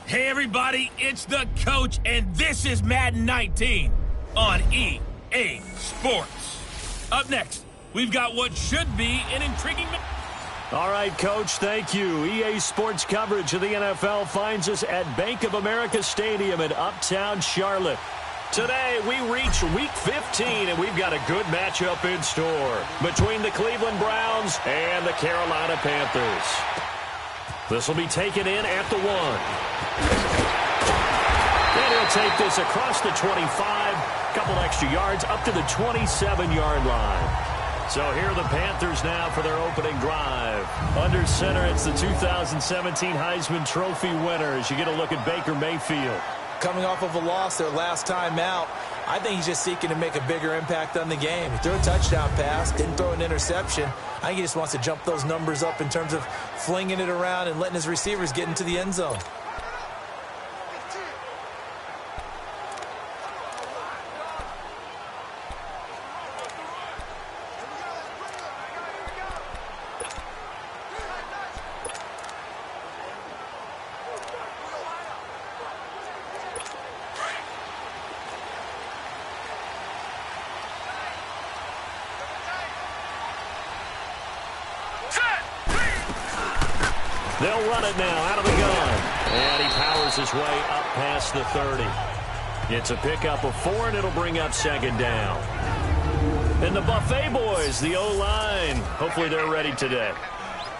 Hey everybody, it's the coach, and this is Madden 19 on EA Sports. Up next, we've got what should be an intriguing... All right, Coach, thank you. EA Sports coverage of the NFL finds us at Bank of America Stadium in Uptown Charlotte. Today, we reach Week 15, and we've got a good matchup in store between the Cleveland Browns and the Carolina Panthers. This will be taken in at the 1. And he'll take this across the 25, couple extra yards, up to the 27-yard line. So here are the Panthers now for their opening drive. Under center, it's the 2017 Heisman Trophy winner as you get a look at Baker Mayfield. Coming off of a loss their last time out, I think he's just seeking to make a bigger impact on the game. He threw a touchdown pass, didn't throw an interception. I think he just wants to jump those numbers up in terms of flinging it around and letting his receivers get into the end zone. They'll run it now out of the gun. And he powers his way up past the 30. It's a pickup of 4, and it'll bring up second down. And the Buffet boys, the O-line, hopefully they're ready today.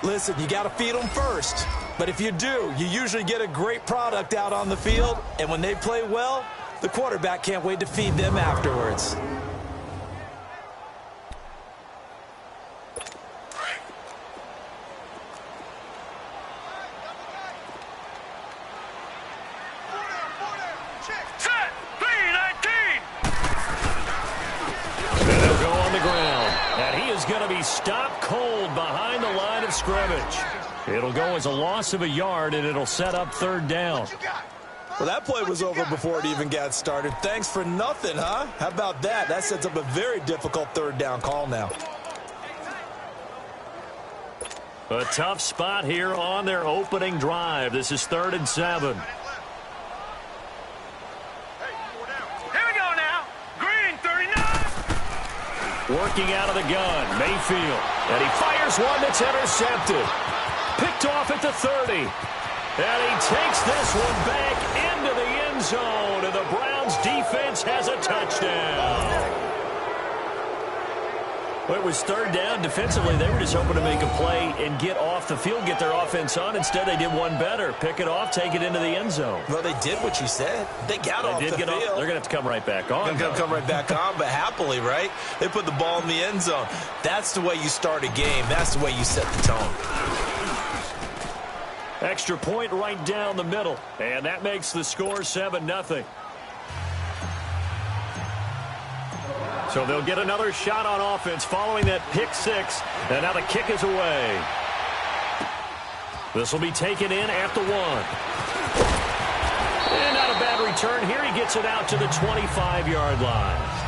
Listen, you got to feed them first. But if you do, you usually get a great product out on the field. And when they play well, the quarterback can't wait to feed them afterwards. Stopped cold behind the line of scrimmage. It'll go as a loss of a yard, and it'll set up third down. Well, that play was over before it even got started. Thanks for nothing, huh? How about that? That sets up a very difficult third down call now. A tough spot here on their opening drive. This is 3rd and 7. Working out of the gun, Mayfield. And he fires one that's intercepted. Picked off at the 30. And he takes this one back into the end zone. And the Browns defense has a touchdown. Well, it was 3rd down. Defensively, they were just hoping to make a play and get off the field, get their offense on. Instead, they did one better. Pick it off, take it into the end zone. Well, they did what you said. They got off the field. They're going to have to come right back on. They're going to come right back on, but happily, right? They put the ball in the end zone. That's the way you start a game. That's the way you set the tone. Extra point right down the middle. And that makes the score 7-0. So they'll get another shot on offense following that pick 6. And now the kick is away. This will be taken in at the 1. And not a bad return here. He gets it out to the 25-yard line.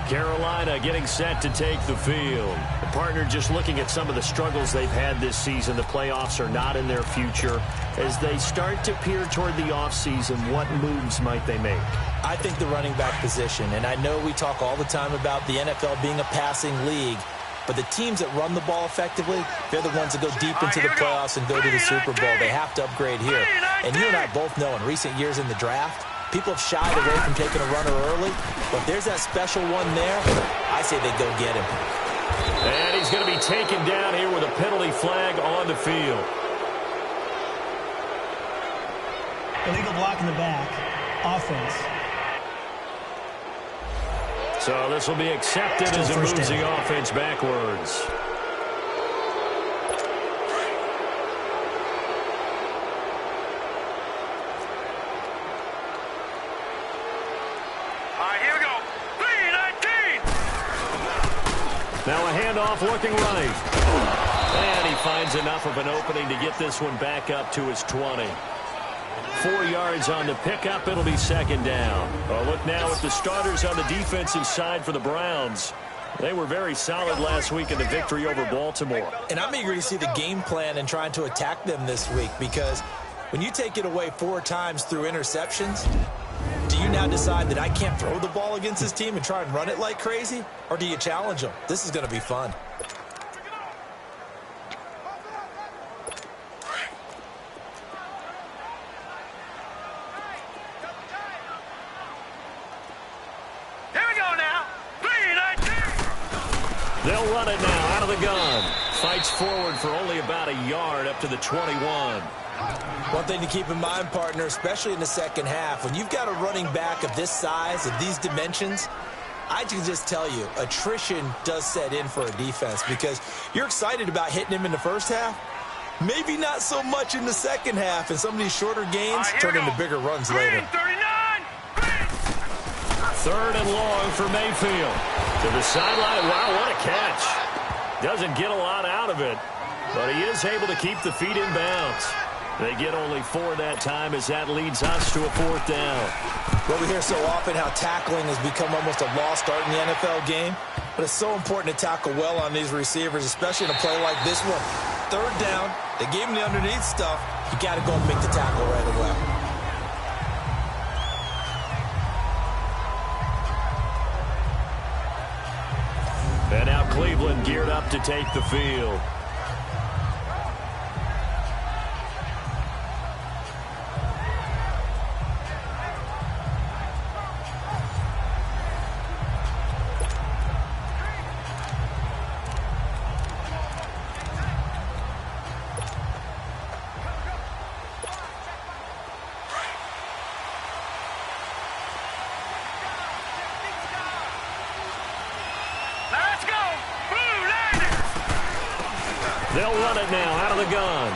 Carolina getting set to take the field. The partner just looking at some of the struggles they've had this season. The playoffs are not in their future. As they start to peer toward the offseason, what moves might they make? I think the running back position, and I know we talk all the time about the NFL being a passing league, but the teams that run the ball effectively, they're the ones that go deep into the playoffs and go to the Super Bowl. They have to upgrade here. And you and I both know in recent years in the draft, people have shied away from taking a runner early, but there's that special one there. I say they go get him. And he's going to be taken down here with a penalty flag on the field. Illegal block in the back. Offense. So this will be accepted as it moves the offense backwards. Now a handoff looking right. And he finds enough of an opening to get this one back up to his 20. 4 yards on the pickup. It'll be second down. Well, look now at the starters on the defensive side for the Browns. They were very solid last week in the victory over Baltimore. And I'm eager to see the game plan and trying to attack them this week, because when you take it away 4 times through interceptions, do you now decide that I can't throw the ball against this team and try and run it like crazy? Or do you challenge them? This is going to be fun. They'll run it now out of the gun. Fights forward for only about a yard up to the 21. One thing to keep in mind, partner, especially in the second half, when you've got a running back of this size, of these dimensions, I can just tell you, attrition does set in for a defense, because you're excited about hitting him in the first half. Maybe not so much in the second half, and some of these shorter gains turn into bigger runs later. 3rd and long for Mayfield. To the sideline. Wow, what a catch. Doesn't get a lot out of it, but he is able to keep the feet in bounds. They get only 4 that time, as that leads us to a 4th down. Well, we hear so often how tackling has become almost a lost art in the NFL game, but it's so important to tackle well on these receivers, especially in a play like this one. 3rd down, they gave him the underneath stuff. You got to go and make the tackle right away. And now Cleveland geared up to take the field. They'll run it now out of the gun.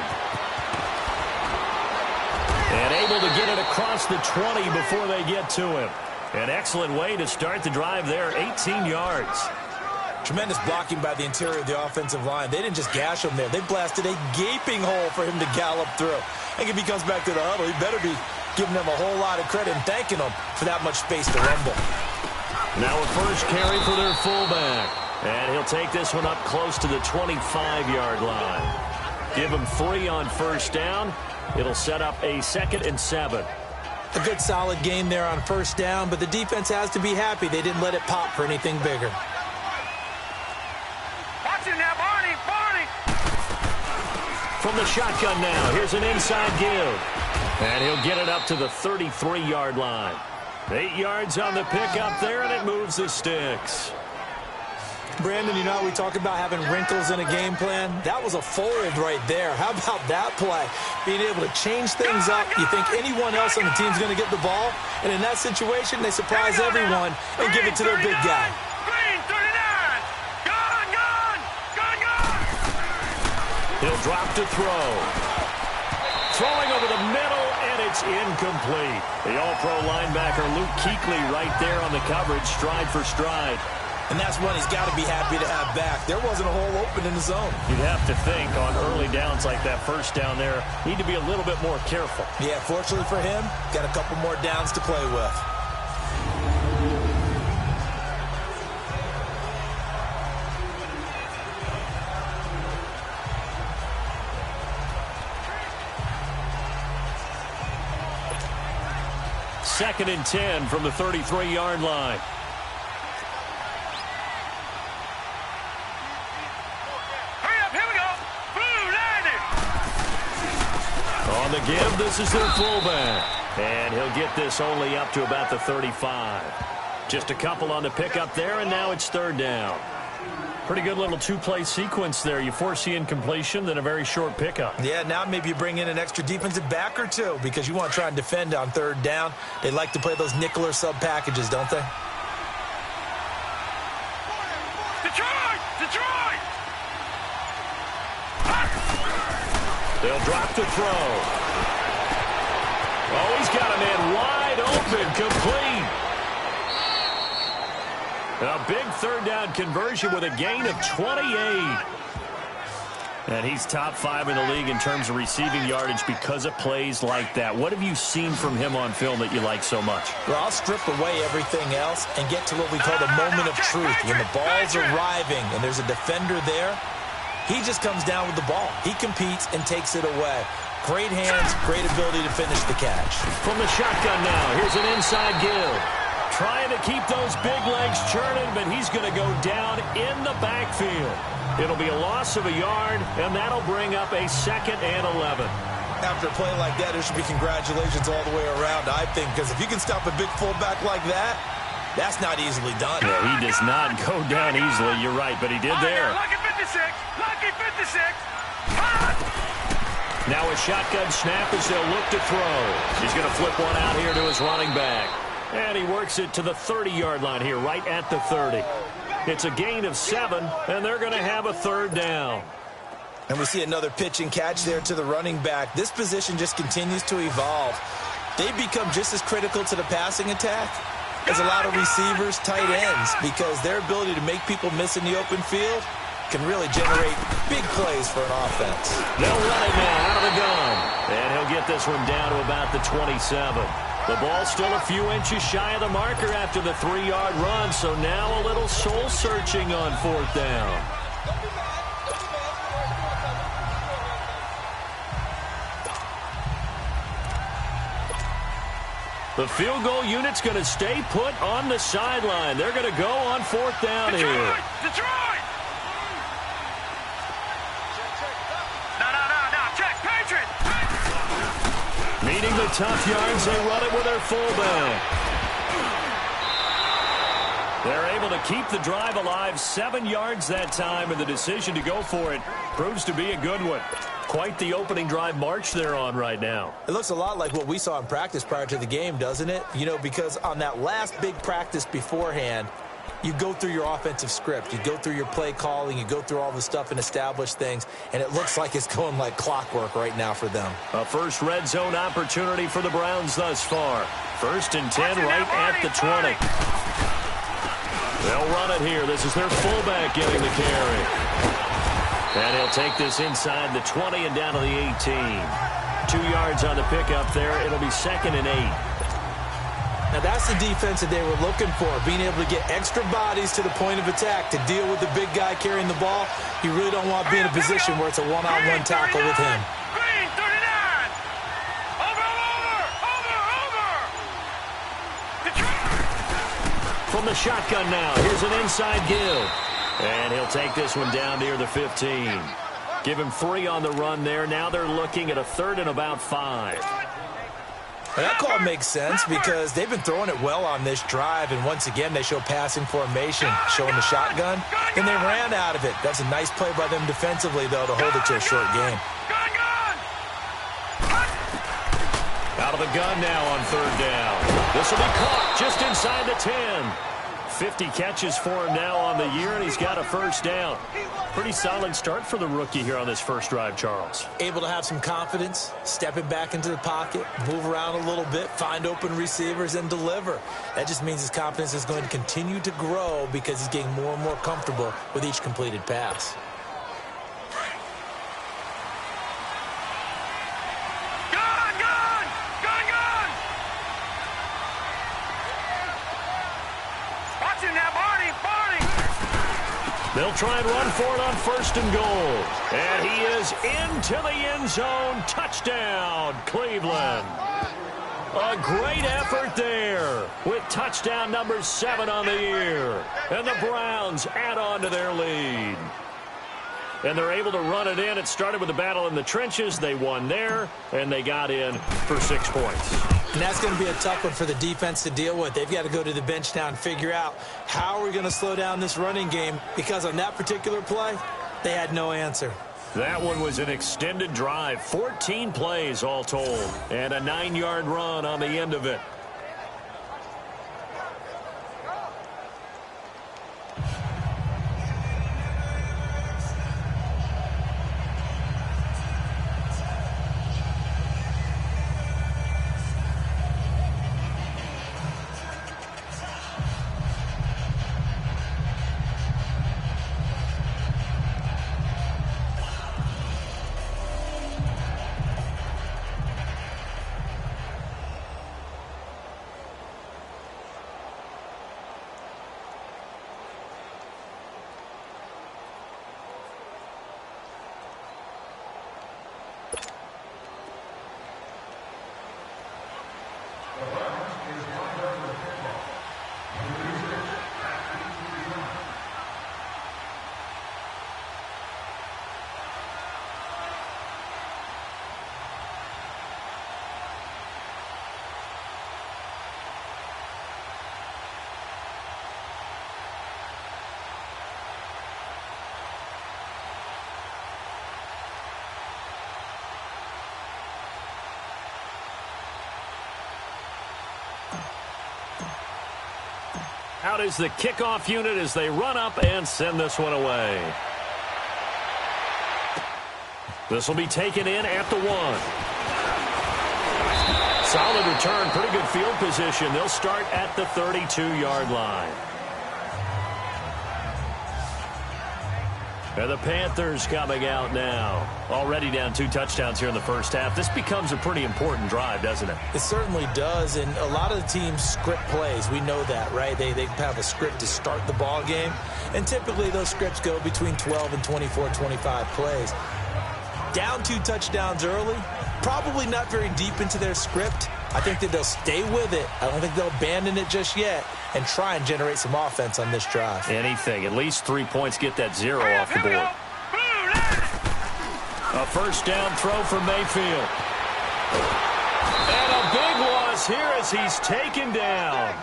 And able to get it across the 20 before they get to him. An excellent way to start the drive there, 18 yards. Tremendous blocking by the interior of the offensive line. They didn't just gash him there. They blasted a gaping hole for him to gallop through. I think if he comes back to the huddle, he better be giving them a whole lot of credit and thanking them for that much space to rumble. Now a first carry for their fullback. And he'll take this one up close to the 25-yard line. Give him 3 on first down. It'll set up a 2nd and 7. A good solid game there on first down, but the defense has to be happy they didn't let it pop for anything bigger. Watch him now, Barney, Barney. From the shotgun now, here's an inside give. And he'll get it up to the 33-yard line. 8 yards on the pickup there, and it moves the sticks. Brandon, you know how we talk about having wrinkles in a game plan? That was a fold right there. How about that play? Being able to change things up. You think anyone else on the team's going to get the ball? And in that situation, they surprise everyone and give it to their big guy. Green, 39. Gone. He'll drop to throw. Throwing over the middle, and it's incomplete. The all-pro linebacker Luke Kuechly right there on the coverage, stride for stride. And that's one he's got to be happy to have back. There wasn't a hole open in the zone. You'd have to think on early downs like that first down there, need to be a little bit more careful. Yeah, fortunately for him, got a couple more downs to play with. Second and 10 from the 33-yard line. On the give, this is their fullback. And he'll get this only up to about the 35. Just a couple on the pickup there, and now it's 3rd down. Pretty good little 2-play sequence there. You force the incompletion, then a very short pickup. Yeah, now maybe you bring in an extra defensive back or 2 because you want to try and defend on 3rd down. They like to play those nickel or sub packages, don't they? Detroit! They'll drop to throw. Oh, he's got a man wide open, complete. A big 3rd down conversion with a gain of 28. And he's top 5 in the league in terms of receiving yardage because of plays like that. What have you seen from him on film that you like so much? Well, I'll strip away everything else and get to what we call the moment of truth. When the ball's arriving and there's a defender there, he just comes down with the ball. He competes and takes it away. Great hands, great ability to finish the catch. From the shotgun now, here's an inside give. Trying to keep those big legs churning, but he's going to go down in the backfield. It'll be a loss of a yard, and that'll bring up a 2nd and 11. After a play like that, there should be congratulations all the way around, I think, because if you can stop a big fullback like that, that's not easily done. Yeah, he does not go down easily. You're right, but he did there. Lucky 56! Lucky 56! Now a shotgun snap as they'll look to throw. He's going to flip one out here to his running back. And he works it to the 30-yard line here, right at the 30. It's a gain of 7, and they're going to have a 3rd down. And we see another pitch and catch there to the running back. This position just continues to evolve. They become just as critical to the passing attack as a lot of receivers, tight ends, because their ability to make people miss in the open field can really generate big plays for an offense. They'll run it now out of the gun. And he'll get this one down to about the 27. The ball still a few inches shy of the marker after the 3-yard run, so now a little soul-searching on 4th down. The field goal unit's going to stay put on the sideline. They're going to go on 4th down here. Detroit! No, check, Patriot! Needing the tough yards, they run it with their fullback. They're able to keep the drive alive, 7 yards that time, and the decision to go for it proves to be a good one. Quite the opening drive march they're on right now. It looks a lot like what we saw in practice prior to the game, doesn't it? You know, because on that last big practice beforehand, you go through your offensive script. You go through your play calling. You go through all the stuff and establish things. And it looks like it's going like clockwork right now for them. A first red zone opportunity for the Browns thus far. 1st and 10 right at the 20. They'll run it here. This is their fullback getting the carry. And he'll take this inside the 20 and down to the 18. 2 yards on the pickup there. It'll be 2nd and 8. Now, that's the defense that they were looking for, being able to get extra bodies to the point of attack to deal with the big guy carrying the ball. You really don't want to be in a position where it's a one-on-one tackle with him. Green, 39! Over! From the shotgun now, here's an inside give. And he'll take this one down near the 15. Give him 3 on the run there. Now they're looking at a 3rd and about 5. Well, that call makes sense because they've been throwing it well on this drive, and once again they show passing formation, showing the shotgun, and they ran out of it. That's a nice play by them defensively, though, to hold it to a short game. Out of the gun now on 3rd down. This will be caught just inside the 10. 50 catches for him now on the year, and he's got a 1st down. Pretty solid start for the rookie here on this first drive, Charles. Able to have some confidence, stepping back into the pocket, move around a little bit, find open receivers, and deliver. That just means his confidence is going to continue to grow because he's getting more and more comfortable with each completed pass. They'll try and run for it on 1st and goal. And he is into the end zone. Touchdown, Cleveland. A great effort there with touchdown number 7 on the year. And the Browns add on to their lead. And they're able to run it in. It started with a battle in the trenches. They won there, and they got in for 6 points. And that's going to be a tough one for the defense to deal with. They've got to go to the bench now and figure out how are we going to slow down this running game, because on that particular play, they had no answer. That one was an extended drive, 14 plays all told, and a 9-yard run on the end of it. Out is the kickoff unit as they run up and send this one away. This will be taken in at the 1. Solid return, pretty good field position. They'll start at the 32-yard line. And the Panthers coming out now. Already down 2 touchdowns here in the first half. This becomes a pretty important drive, doesn't it? It certainly does, and a lot of the teams script plays. We know that, right? They have a script to start the ball game, and typically those scripts go between 12 and 24, 25 plays. Down 2 touchdowns early, probably not very deep into their script. I think that they'll stay with it. I don't think they'll abandon it just yet and try and generate some offense on this drive. Anything. At least 3 points, get that 0 off the board. A first down throw for Mayfield. And a big loss here as he's taken down.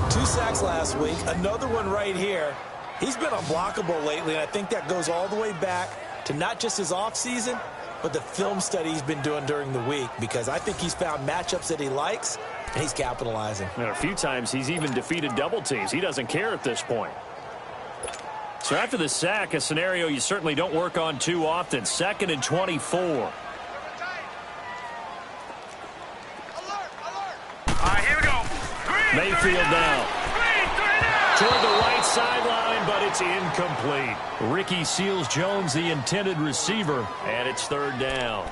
Two sacks last week, another one right here. He's been unblockable lately, and I think that goes all the way back to not just his offseason, but the film study he's been doing during the week, because I think he's found matchups that he likes, and he's capitalizing. And a few times he's even defeated double teams. He doesn't care at this point. So after the sack, a scenario you certainly don't work on too often. 2nd and 24. Here we go. Mayfield now. Toward the right sideline, but it's incomplete. Ricky Seals-Jones, the intended receiver, and it's 3rd down.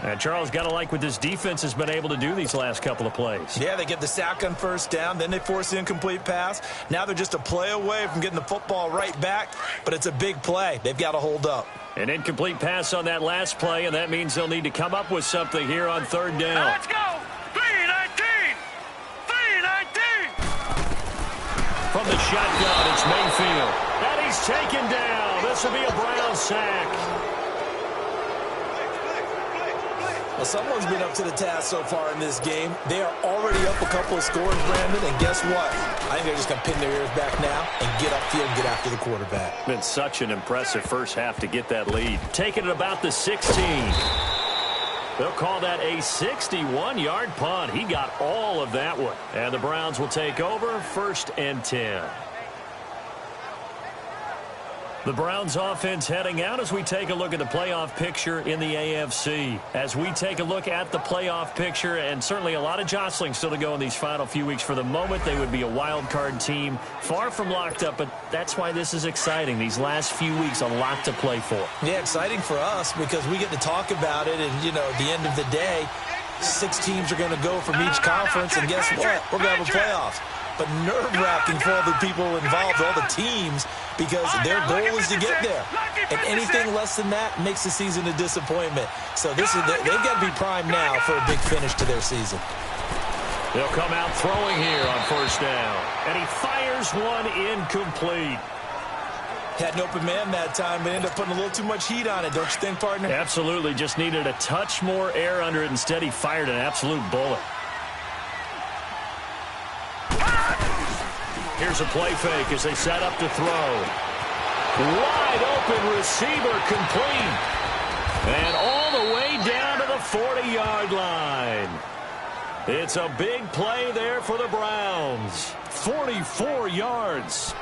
And Charles, got to like what this defense has been able to do these last couple of plays. Yeah, they get the sack on first down, then they force the incomplete pass. Now they're just a play away from getting the football right back, but it's a big play. They've got to hold up. An incomplete pass on that last play, and that means they'll need to come up with something here on 3rd down. Let's go. 3-19. 3-19. From the shotgun, it's Mayfield. And he's taken down. This will be a Brown sack. Well, someone's been up to the task so far in this game. They are already up a couple of scores, Brandon, and guess what? I think they're just going to pin their ears back now and get upfield and get after the quarterback. Been such an impressive first half to get that lead. Taking it about the 16. They'll call that a 61-yard punt. He got all of that one. And the Browns will take over 1st and 10. The Browns offense heading out as we take a look at the playoff picture in the AFC. As we take a look at the playoff picture, and certainly a lot of jostling still to go in these final few weeks. For the moment, they would be a wild card team, far from locked up, but that's why this is exciting. These last few weeks, a lot to play for. Yeah, exciting for us because we get to talk about it, and, you know, at the end of the day, 6 teams are going to go from each conference, and guess what? We're going to have a playoff. But nerve-wracking for all the people involved, all the teams, because their goal is to get there. And anything less than that makes the season a disappointment. So they've got to be primed now for a big finish to their season. They'll come out throwing here on 1st down. And he fires one incomplete. Had an open man that time, but ended up putting a little too much heat on it, don't you think, partner? Absolutely. Just needed a touch more air under it. Instead, he fired an absolute bullet. Here's a play fake as they set up to throw. Wide open receiver complete. And all the way down to the 40-yard line. It's a big play there for the Browns. 44 yards.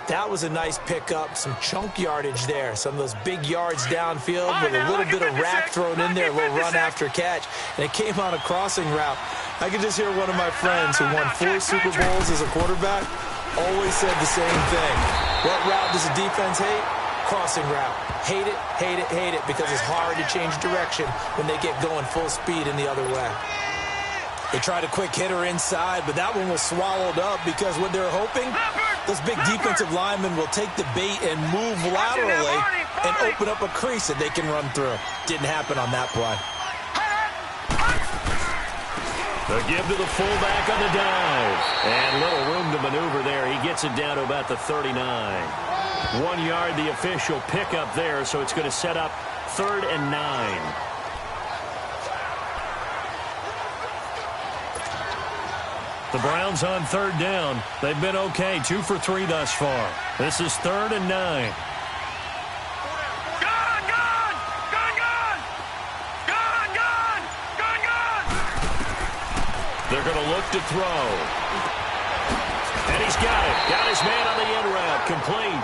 That was a nice pickup, some chunk yardage there. Some of those big yards downfield with a little bit of rack thrown in there, a little run after catch. And it came on a crossing route. I could just hear one of my friends who won 4 Super Bowls as a quarterback always said the same thing. What route does the defense hate? Crossing route. Hate it, hate it, hate it, because it's hard to change direction when they get going full speed in the other way. They tried a quick hitter inside, but that one was swallowed up because what they're hoping, those big defensive linemen will take the bait and move laterally and open up a crease that they can run through. Didn't happen on that play. The give to the fullback on the dive. And little room to maneuver there. He gets it down to about the 39. 1 yard, the official pickup there, so it's going to set up 3rd and 9. The Browns on 3rd down. They've been okay, 2 for 3 thus far. This is 3rd and 9. They're going to look to throw. And he's got it. Got his man on the end route. Complete.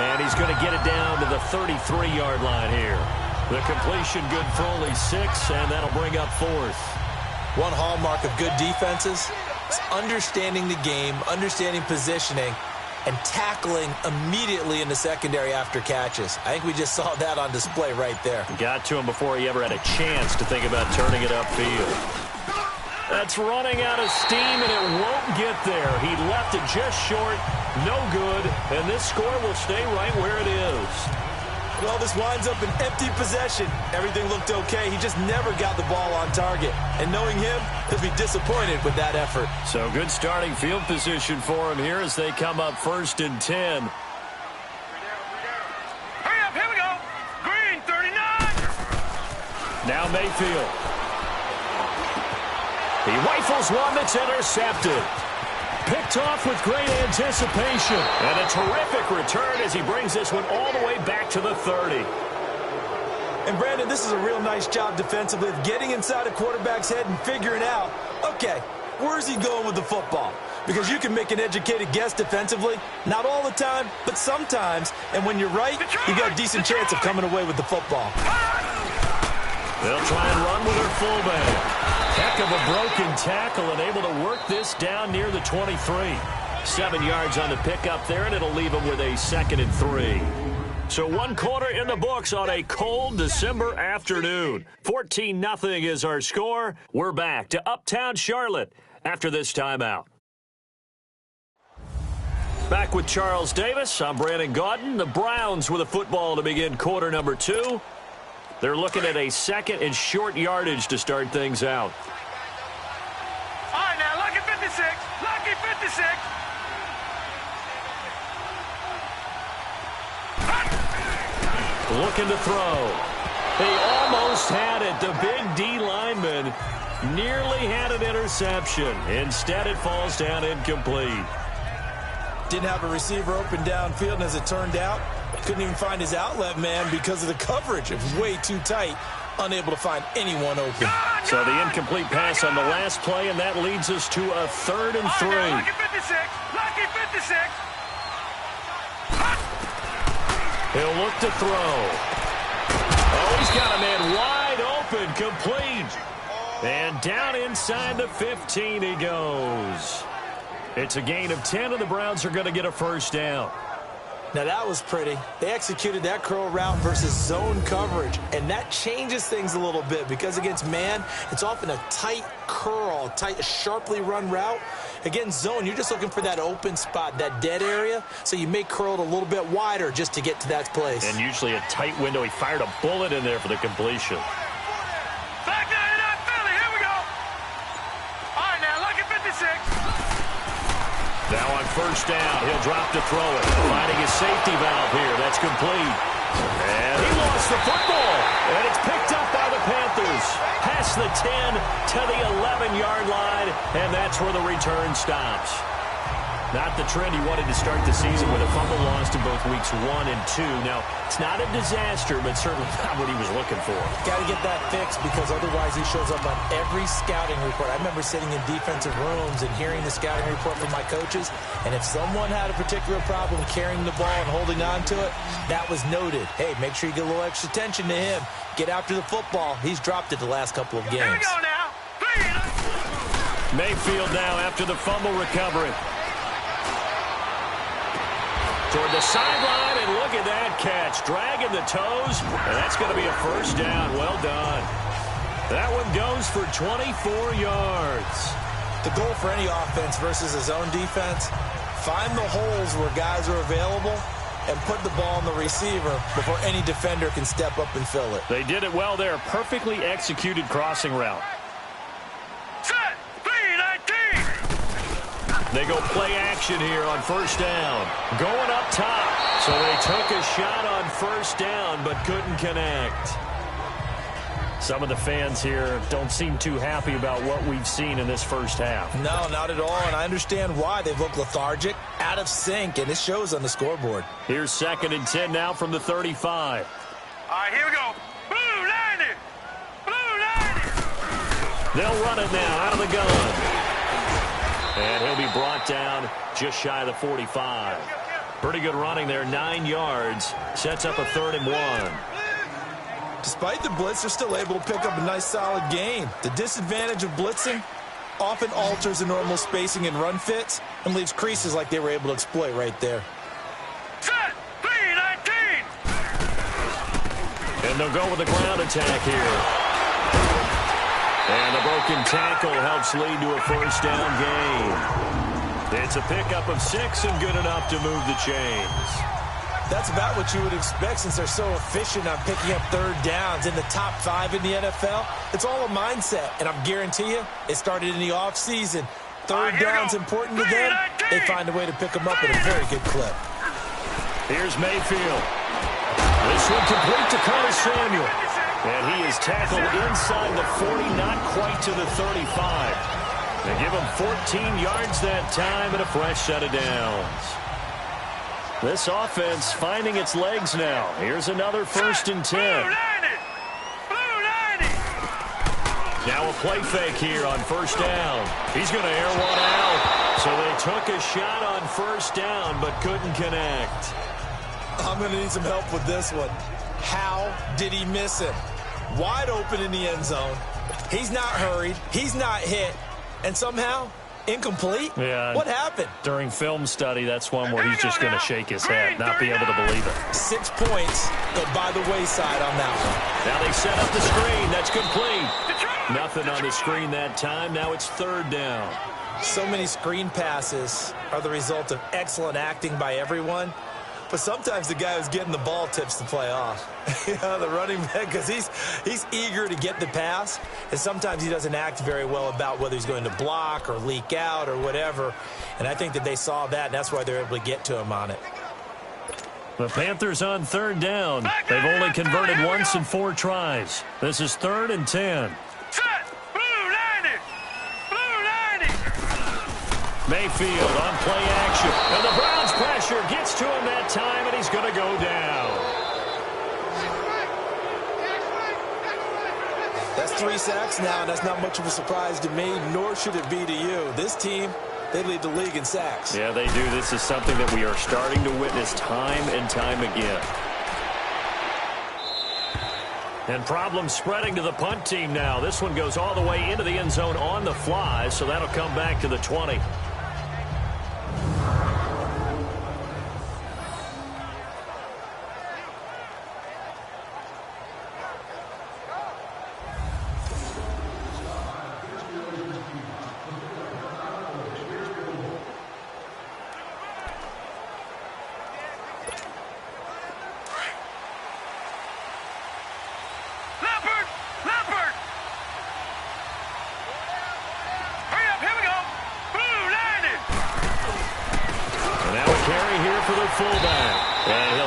And he's going to get it down to the 33-yard line here. The completion good for only 6, and that'll bring up 4th. One hallmark of good defenses is understanding the game, understanding positioning, and tackling immediately in the secondary after catches. I think we just saw that on display right there. Got to him before he ever had a chance to think about turning it upfield. That's running out of steam, and it won't get there. He left it just short, no good, and this score will stay right where it is. Well, this winds up an empty possession. Everything looked okay. He just never got the ball on target. And knowing him, he'll be disappointed with that effort. So good starting field position for him here as they come up 1st and 10. Hurry up, here we go. Green, 39. Now Mayfield. He rifles one that's intercepted. Picked off with great anticipation. And a terrific return as he brings this one all the way back to the 30. And, Brandon, this is a real nice job defensively of getting inside a quarterback's head and figuring out, okay, where's he going with the football? Because you can make an educated guess defensively, not all the time, but sometimes. And when you're right, you got a decent chance of coming away with the football. They'll try and run with their fullback. Heck of a broken tackle and able to work this down near the 23. 7 yards on the pickup there, and it'll leave him with a 2nd and 3. So 1 quarter in the books on a cold December afternoon. 14-0 is our score. We're back to Uptown Charlotte after this timeout. Back with Charles Davis. I'm Brandon Gaudin. The Browns with a football to begin quarter number 2. They're looking at a 2nd and short yardage to start things out. All right, now, lucky 56. Lucky 56. Looking to throw. He almost had it. The big D lineman nearly had an interception. Instead, it falls down incomplete. Didn't have a receiver open downfield, and as it turned out, couldn't even find his outlet man because of the coverage. It was way too tight, unable to find anyone open. So the incomplete pass on the last play, and that leads us to a 3rd and 3. Lucky 56. Lucky 56. He'll look to throw. Oh, he's got a man wide open, complete. And down inside the 15 he goes. It's a gain of 10, and the Browns are going to get a 1st down. Now, that was pretty. They executed that curl route versus zone coverage, and that changes things a little bit because against man, it's often a tight curl, tight, sharply run route. Against zone, you're just looking for that open spot, that dead area, so you may curl it a little bit wider just to get to that place. And usually a tight window. He fired a bullet in there for the completion. Back 99 Philly, here we go. All right, now, lucky 56. Now on 1st down, he'll drop to throw it. Finding his safety valve here. That's complete. And he lost the football. And it's picked up by the Panthers. Past the 10 to the 11-yard line. And that's where the return stops. Not the trend he wanted to start the season with a fumble lost in both weeks 1 and 2. Now, it's not a disaster, but certainly not what he was looking for. Got to get that fixed because otherwise he shows up on every scouting report. I remember sitting in defensive rooms and hearing the scouting report from my coaches, and if someone had a particular problem carrying the ball and holding on to it, that was noted. Hey, make sure you get a little extra attention to him. Get after the football. He's dropped it the last couple of games. Here we go now. Mayfield now after the fumble recovery. Toward the sideline, and look at that catch. Dragging the toes, and that's going to be a 1st down. Well done. That one goes for 24 yards. The goal for any offense versus a zone defense, find the holes where guys are available and put the ball on the receiver before any defender can step up and fill it. They did it well there. Perfectly executed crossing route. Set. 3-19. They go play action here on 1st down. Going up top. So they took a shot on 1st down but couldn't connect. Some of the fans here don't seem too happy about what we've seen in this 1st half. No, not at all, and I understand why. They've looked lethargic, out of sync, and it shows on the scoreboard. Here's 2nd and 10 now from the 35. All right, here we go. Blue 90. Blue 90. They'll run it now out of the gun. And he'll be brought down just shy of the 45. Pretty good running there, 9 yards. Sets up a 3rd and 1. Despite the blitz, they're still able to pick up a nice solid gain. The disadvantage of blitzing often alters the normal spacing and run fits and leaves creases like they were able to exploit right there. Set, 3-19. And they'll go with a ground attack here. And a broken tackle helps lead to a 1st down gain. It's a pickup of 6 and good enough to move the chains. That's about what you would expect since they're so efficient on picking up 3rd downs in the top 5 in the NFL. It's all a mindset, and I guarantee you it started in the offseason. 3rd down's important to them. They find a way to pick them up at a very good clip. Here's Mayfield. This one complete to Curtis Samuel. And he is tackled inside the 40, not quite to the 35. They give him 14 yards that time and a fresh set of downs. This offense finding its legs now. Here's another 1st and 10. Now a play fake here on 1st down. He's going to air one out. So they took a shot on 1st down but couldn't connect. I'm going to need some help with this one. How did he miss it? Wide open in the end zone. He's not hurried. He's not hit. And somehow, incomplete? Yeah. What happened? During film study, that's one where he's just going to shake his head, not be able to believe it. 6 points go by the wayside on that one. Now they set up the screen. That's complete. Nothing on the screen that time. Now it's 3rd down. So many screen passes are the result of excellent acting by everyone. But sometimes the guy who's getting the ball tips the play off. The running back, because he's eager to get the pass, and sometimes he doesn't act very well about whether he's going to block or leak out or whatever. And I think that they saw that, and that's why they're able to get to him on it. The Panthers on 3rd down. They've only converted once in 4 tries. This is 3rd and 10. Mayfield on play action. And the Browns pressure gets to him that time, and he's going to go down. That's 3 sacks now, and that's not much of a surprise to me, nor should it be to you. This team, they lead the league in sacks. Yeah, they do. This is something that we are starting to witness time and time again. And problems spreading to the punt team now. This one goes all the way into the end zone on the fly, so that'll come back to the 20.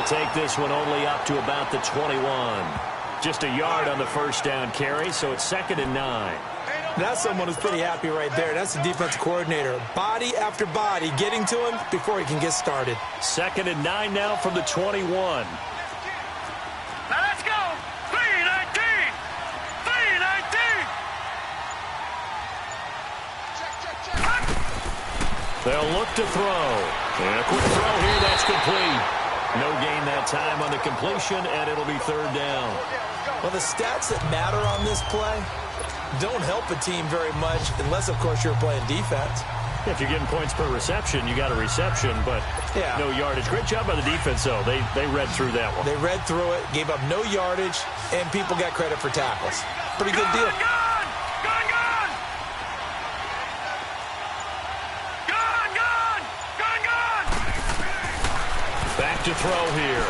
Take this one only up to about the 21. Just a yard on the 1st down carry, so it's 2nd and 9. That's someone who's pretty happy right there. That's the defensive coordinator. Body after body getting to him before he can get started. 2nd and 9 now from the 21. Now let's go. 3-19. 3-19. They'll look to throw. And a quick throw here. That's complete. No gain that time on the completion, and it'll be 3rd down. Well, the stats that matter on this play don't help a team very much, unless, of course, you're playing defense. If you're getting points per reception, you got a reception, but no yardage. Great job by the defense, though. They read through that one. They read through it, gave up no yardage, and people got credit for tackles. Pretty good deal. Back to throw here.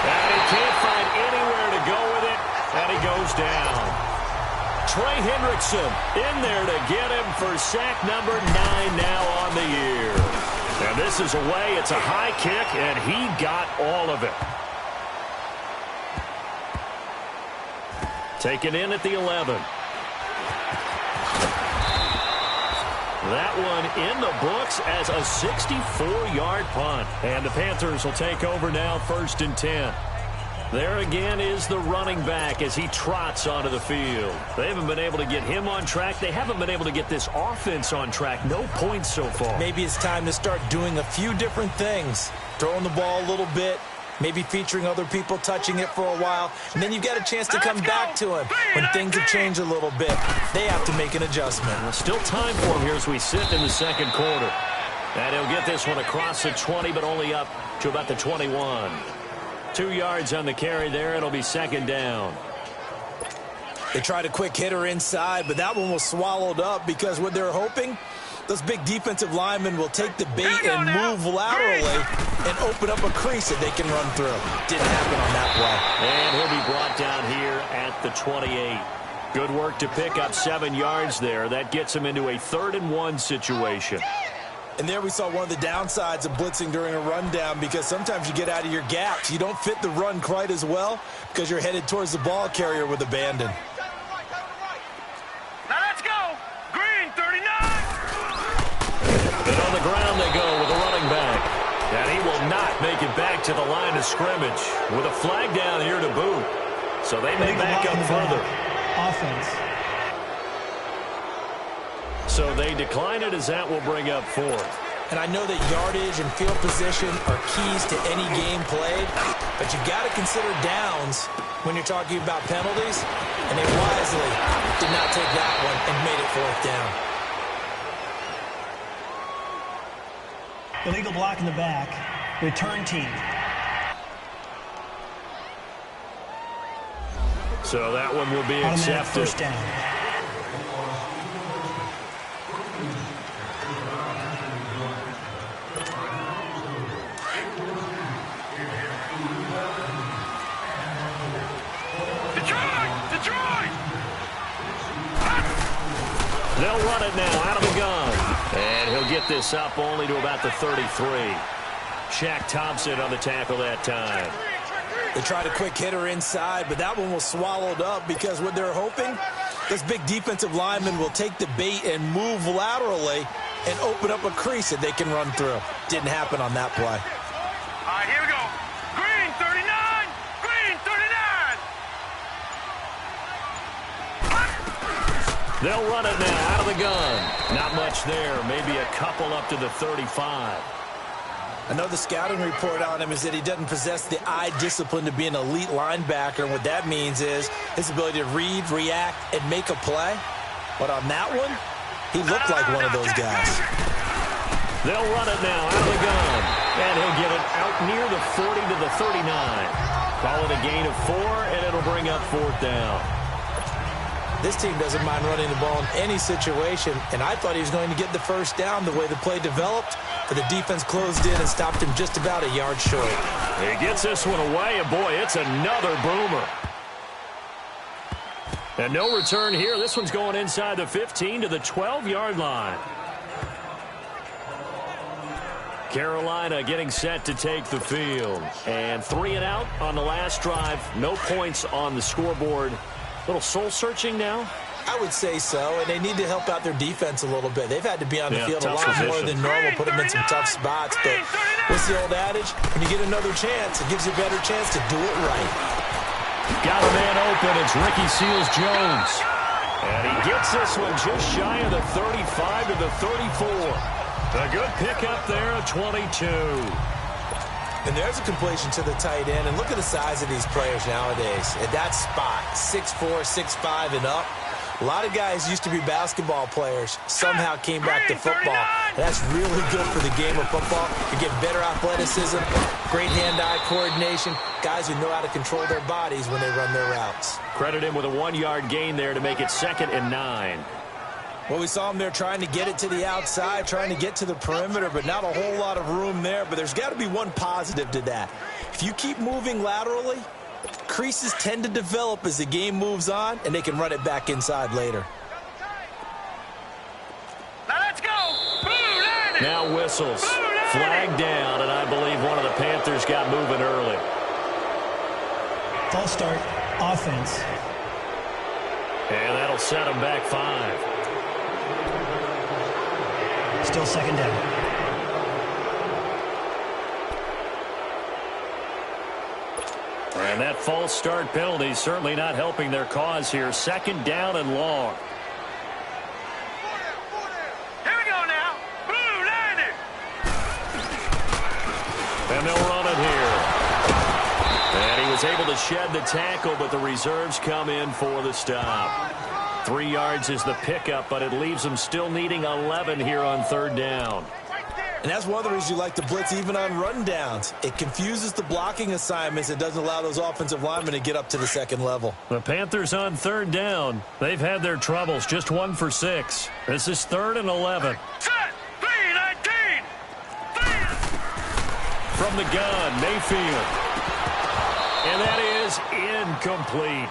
And he can't find anywhere to go with it, and he goes down. Trey Hendrickson in there to get him for sack number 9 now on the year. And this is away. It's a high kick, and he got all of it. Taken in at the 11. That one in the books as a 64-yard punt. And the Panthers will take over now, 1st and 10. There again is the running back as he trots onto the field. They haven't been able to get him on track. They haven't been able to get this offense on track. No points so far. Maybe it's time to start doing a few different things. Throwing the ball a little bit, maybe featuring other people touching it for a while, and then you've got a chance to come back to him when things have changed a little bit. They have to make an adjustment. Well, still time for him here as we sit in the second quarter. And he'll get this one across the 20, but only up to about the 21. 2 yards on the carry there. It'll be second down. They tried a quick hitter inside, but that one was swallowed up because what they're hoping, those big defensive linemen will take the bait and move laterally and open up a crease that they can run through. Didn't happen on that play. And he'll be brought down here at the 28. Good work to pick up 7 yards there. That gets him into a 3rd-and-1 situation. And there we saw one of the downsides of blitzing during a rundown, because sometimes you get out of your gaps. You don't fit the run quite as well because you're headed towards the ball carrier with abandon. Now let's go. Green 39. And on the ground they go with the running back. And he will not make it back to the line of scrimmage with a flag down here to boot. So they may back up further. Offense. So they decline it as that will bring up 4th. And I know that yardage and field position are keys to any game played, but you got to consider downs when you're talking about penalties, and they wisely did not take that one and made it 4th down. Illegal block in the back. Return team. So that one will be Automatic accepted. first down. They'll run it now out of the gun. And he'll get this up only to about the 33. Shaq Thompson on the tackle that time. They tried a quick hitter inside, but that one was swallowed up because what they're hoping, this big defensive lineman will take the bait and move laterally and open up a crease that they can run through. Didn't happen on that play. All right, here we go. Green 39. Green 39. They'll run it now out of the gun. Not much there. Maybe a couple up to the 35. I know the scouting report on him is that he doesn't possess the eye discipline to be an elite linebacker. What that means is his ability to read, react, and make a play. But on that one, he looked like one of those guys. They'll run it now out of the gun. And he'll get it out near the 40 to the 39. Call it a gain of 4, and it'll bring up 4th down. This team doesn't mind running the ball in any situation, and I thought he was going to get the first down the way the play developed, but the defense closed in and stopped him just about a yard short. He gets this one away, and boy, it's another boomer. And no return here. This one's going inside the 15 to the 12-yard line. Carolina getting set to take the field. And 3 and out on the last drive. No points on the scoreboard. Little soul-searching now? I would say so, and they need to help out their defense a little bit. They've had to be on the field a lot more than normal, put them in some tough spots. But what's the old adage? When you get another chance, it gives you a better chance to do it right. Got a man open. It's Ricky Seals-Jones. And he gets this one just shy of the 35 to the 34. A good pickup there at 22. And there's a completion to the tight end. And look at the size of these players nowadays. At that spot, 6'4", 6'5", and up. A lot of guys used to be basketball players, somehow came back to football. And that's really good for the game of football. You get better athleticism, great hand-eye coordination, guys who know how to control their bodies when they run their routes. Credit him with a 1-yard gain there to make it 2nd and 9. Well, we saw him there trying to get it to the outside, trying to get to the perimeter, but not a whole lot of room there. But there's got to be one positive to that. If you keep moving laterally, creases tend to develop as the game moves on, and they can run it back inside later. Now let's go. Now whistles. Flag down, and I believe one of the Panthers got moving early. False start, offense. And that'll set them back 5. Still 2nd down. And that false start penalty certainly not helping their cause here. Second down and long. Here we go now. Blue 90. And they'll run it here. And he was able to shed the tackle, but the reserves come in for the stop. 3 yards is the pickup, but it leaves them still needing 11 here on third down. And that's one of the reasons you like to blitz even on run downs. It confuses the blocking assignments. It doesn't allow those offensive linemen to get up to the second level. The Panthers on third down. They've had their troubles. Just 1 for 6. This is 3rd and 11. Set. 3-19. From the gun, Mayfield. And that is incomplete.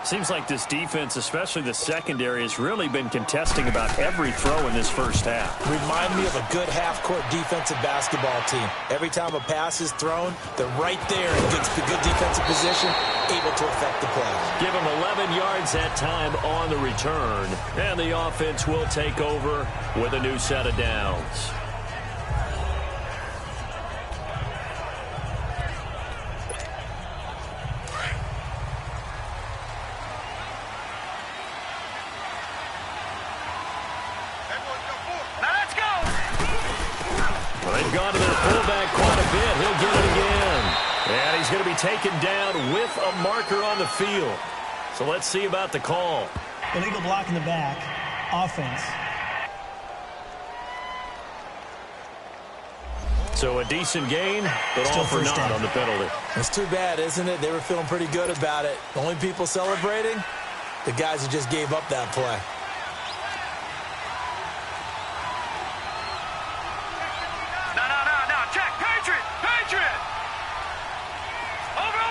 Seems like this defense, especially the secondary, has really been contesting about every throw in this first half. Remind me of a good half-court defensive basketball team. Every time a pass is thrown, they're right there and gets the good defensive position, able to affect the play. Give them 11 yards that time on the return, and the offense will take over with a new set of downs. They've gone to their fullback quite a bit. He'll get it again. And he's going to be taken down with a marker on the field. So let's see about the call. Illegal block in the back. Offense. So a decent gain, but Still all for first naught down. on the penalty. It's too bad, isn't it? They were feeling pretty good about it. The only people celebrating, the guys who just gave up that play. No. Check. Patriot. Over.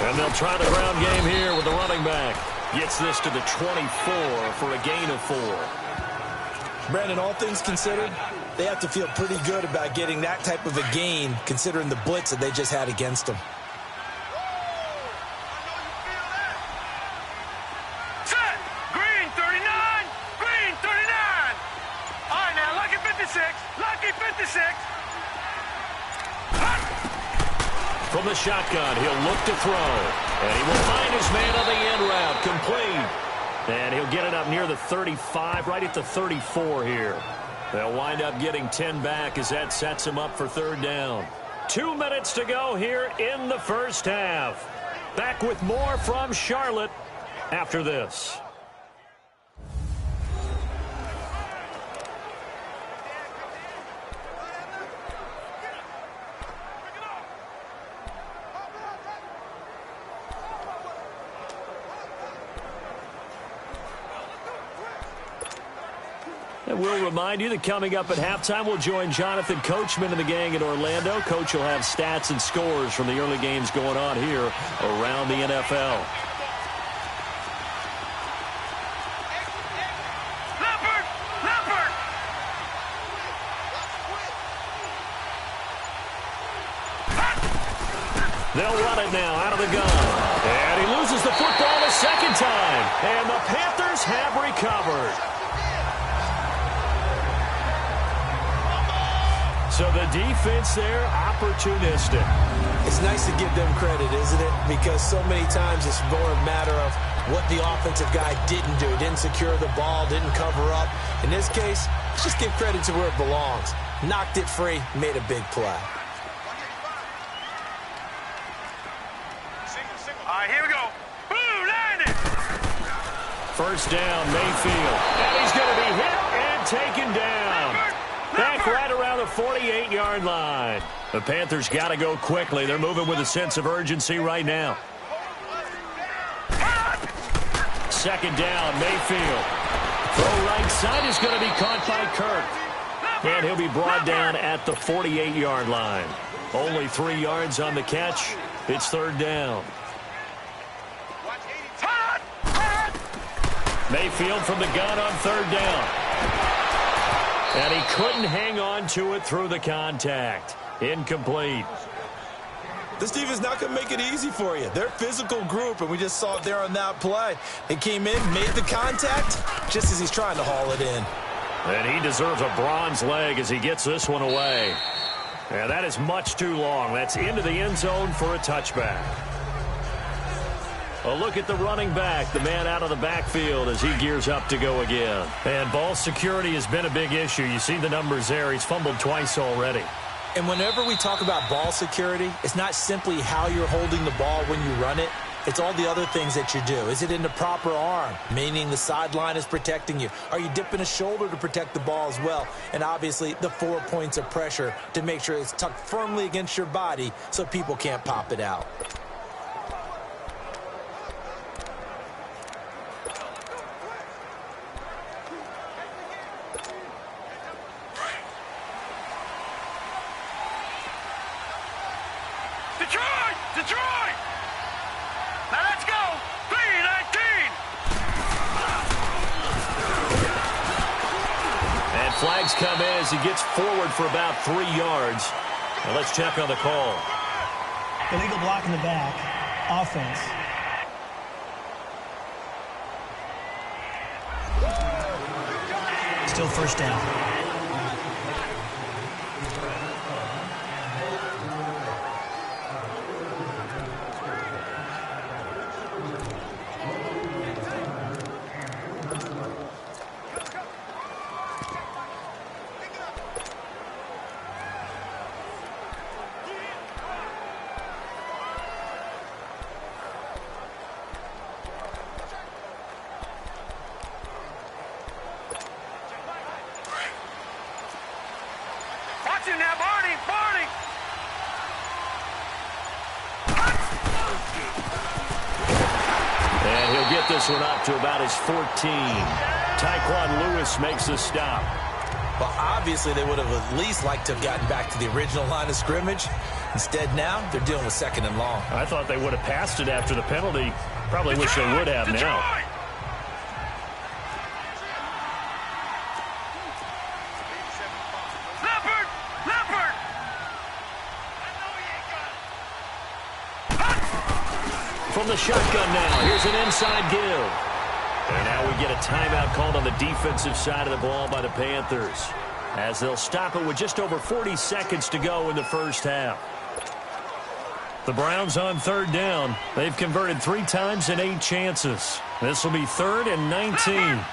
And they'll try the ground game here with the running back. Gets this to the 24 for a gain of 4. Brandon, all things considered, they have to feel pretty good about getting that type of a gain, considering the blitz that they just had against them. Set. Green 39. All right, now, lucky 56. From the shotgun, he'll look to throw. And he will find his man on the end route. Complete. And he'll get it up near the 35, right at the 34 here. They'll wind up getting 10 back as that sets him up for third down. 2 minutes to go here in the first half. Back with more from Charlotte after this. And we'll remind you that coming up at halftime, we'll join Jonathan Coachman and the gang in Orlando. Coach will have stats and scores from the early games going on here around the NFL. Leopard. They'll run it now out of the gun. And he loses the football a second time. And the Panthers have recovered. So the defense there, opportunistic. It's nice to give them credit, isn't it? Because so many times it's more a matter of what the offensive guy didn't do. Didn't secure the ball, didn't cover up. In this case, let's just give credit to where it belongs. Knocked it free, made a big play. All right, here we go. Blue 90. First down, Mayfield. And he's going to be hit and taken down. Back right around the 48-yard line. The Panthers got to go quickly. They're moving with a sense of urgency right now. Second down, Mayfield. Throw right side is going to be caught by Kirk. And he'll be brought down at the 48-yard line. Only 3 yards on the catch. It's third down. Mayfield from the gun on third down. And he couldn't hang on to it through the contact. Incomplete. This defense not going to make it easy for you. They're a physical group, and we just saw it there on that play. They came in, made the contact, just as he's trying to haul it in. And he deserves a bronze leg as he gets this one away. And that is much too long. That's into the end zone for a touchback. A look at the running back, the man out of the backfield as he gears up to go again. And ball security has been a big issue. You see the numbers there. He's fumbled twice already. And whenever we talk about ball security, it's not simply how you're holding the ball when you run it. It's all the other things that you do. Is it in the proper arm, meaning the sideline is protecting you? Are you dipping a shoulder to protect the ball as well? And obviously, the 4 points of pressure to make sure it's tucked firmly against your body so people can't pop it out. Detroit! Now let's go! 3-19! And flags come in as he gets forward for about 3 yards. Now let's check on the call. Illegal block in the back. Offense. Still first down. Now, Barney! And he'll get this one up to about his 14. Tyquan Lewis makes the stop. Well, obviously, they would have at least liked to have gotten back to the original line of scrimmage. Instead, now, they're dealing with 2nd and long. I thought they would have passed it after the penalty. Probably wish they would have now. From the shotgun now, here's an inside give. And now we get a timeout called on the defensive side of the ball by the Panthers, as they'll stop it with just over 40 seconds to go in the first half. The Browns on 3rd down. They've converted 3 times in 8 chances. This will be 3rd and 19.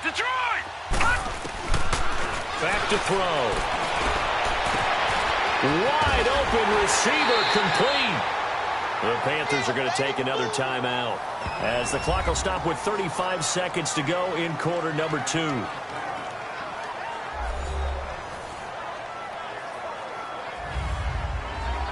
Detroit! Back to throw. Wide open receiver complete. The Panthers are going to take another timeout, as the clock will stop with 35 seconds to go in quarter number 2.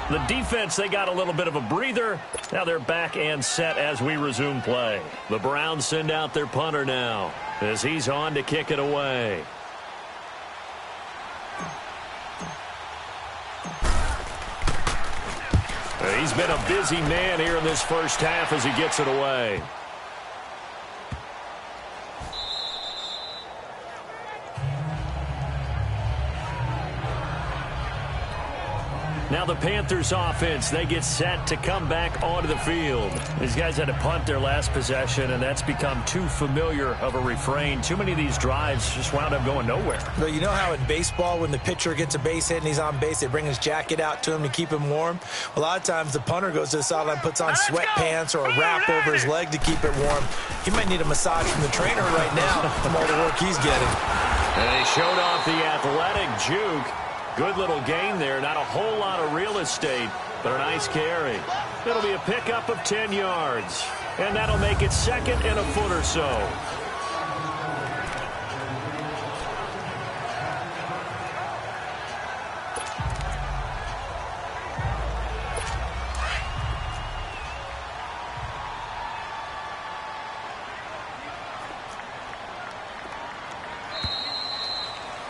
The defense, they got a little bit of a breather. Now they're back and set as we resume play. The Browns send out their punter now, as he's on to kick it away. He's been a busy man here in this first half as he gets it away. Now the Panthers offense, they get set to come back onto the field. These guys had to punt their last possession, and that's become too familiar of a refrain. Too many of these drives just wound up going nowhere. Well, you know how in baseball, when the pitcher gets a base hit and he's on base, they bring his jacket out to him to keep him warm? A lot of times the punter goes to the sideline, puts on sweatpants or a wrap over his leg to keep it warm. He might need a massage from the trainer right now from all the work he's getting. And he showed off the athletic juke. Good little gain there. Not a whole lot of real estate, but a nice carry. It'll be a pickup of 10 yards. And that'll make it 2nd and a foot or so.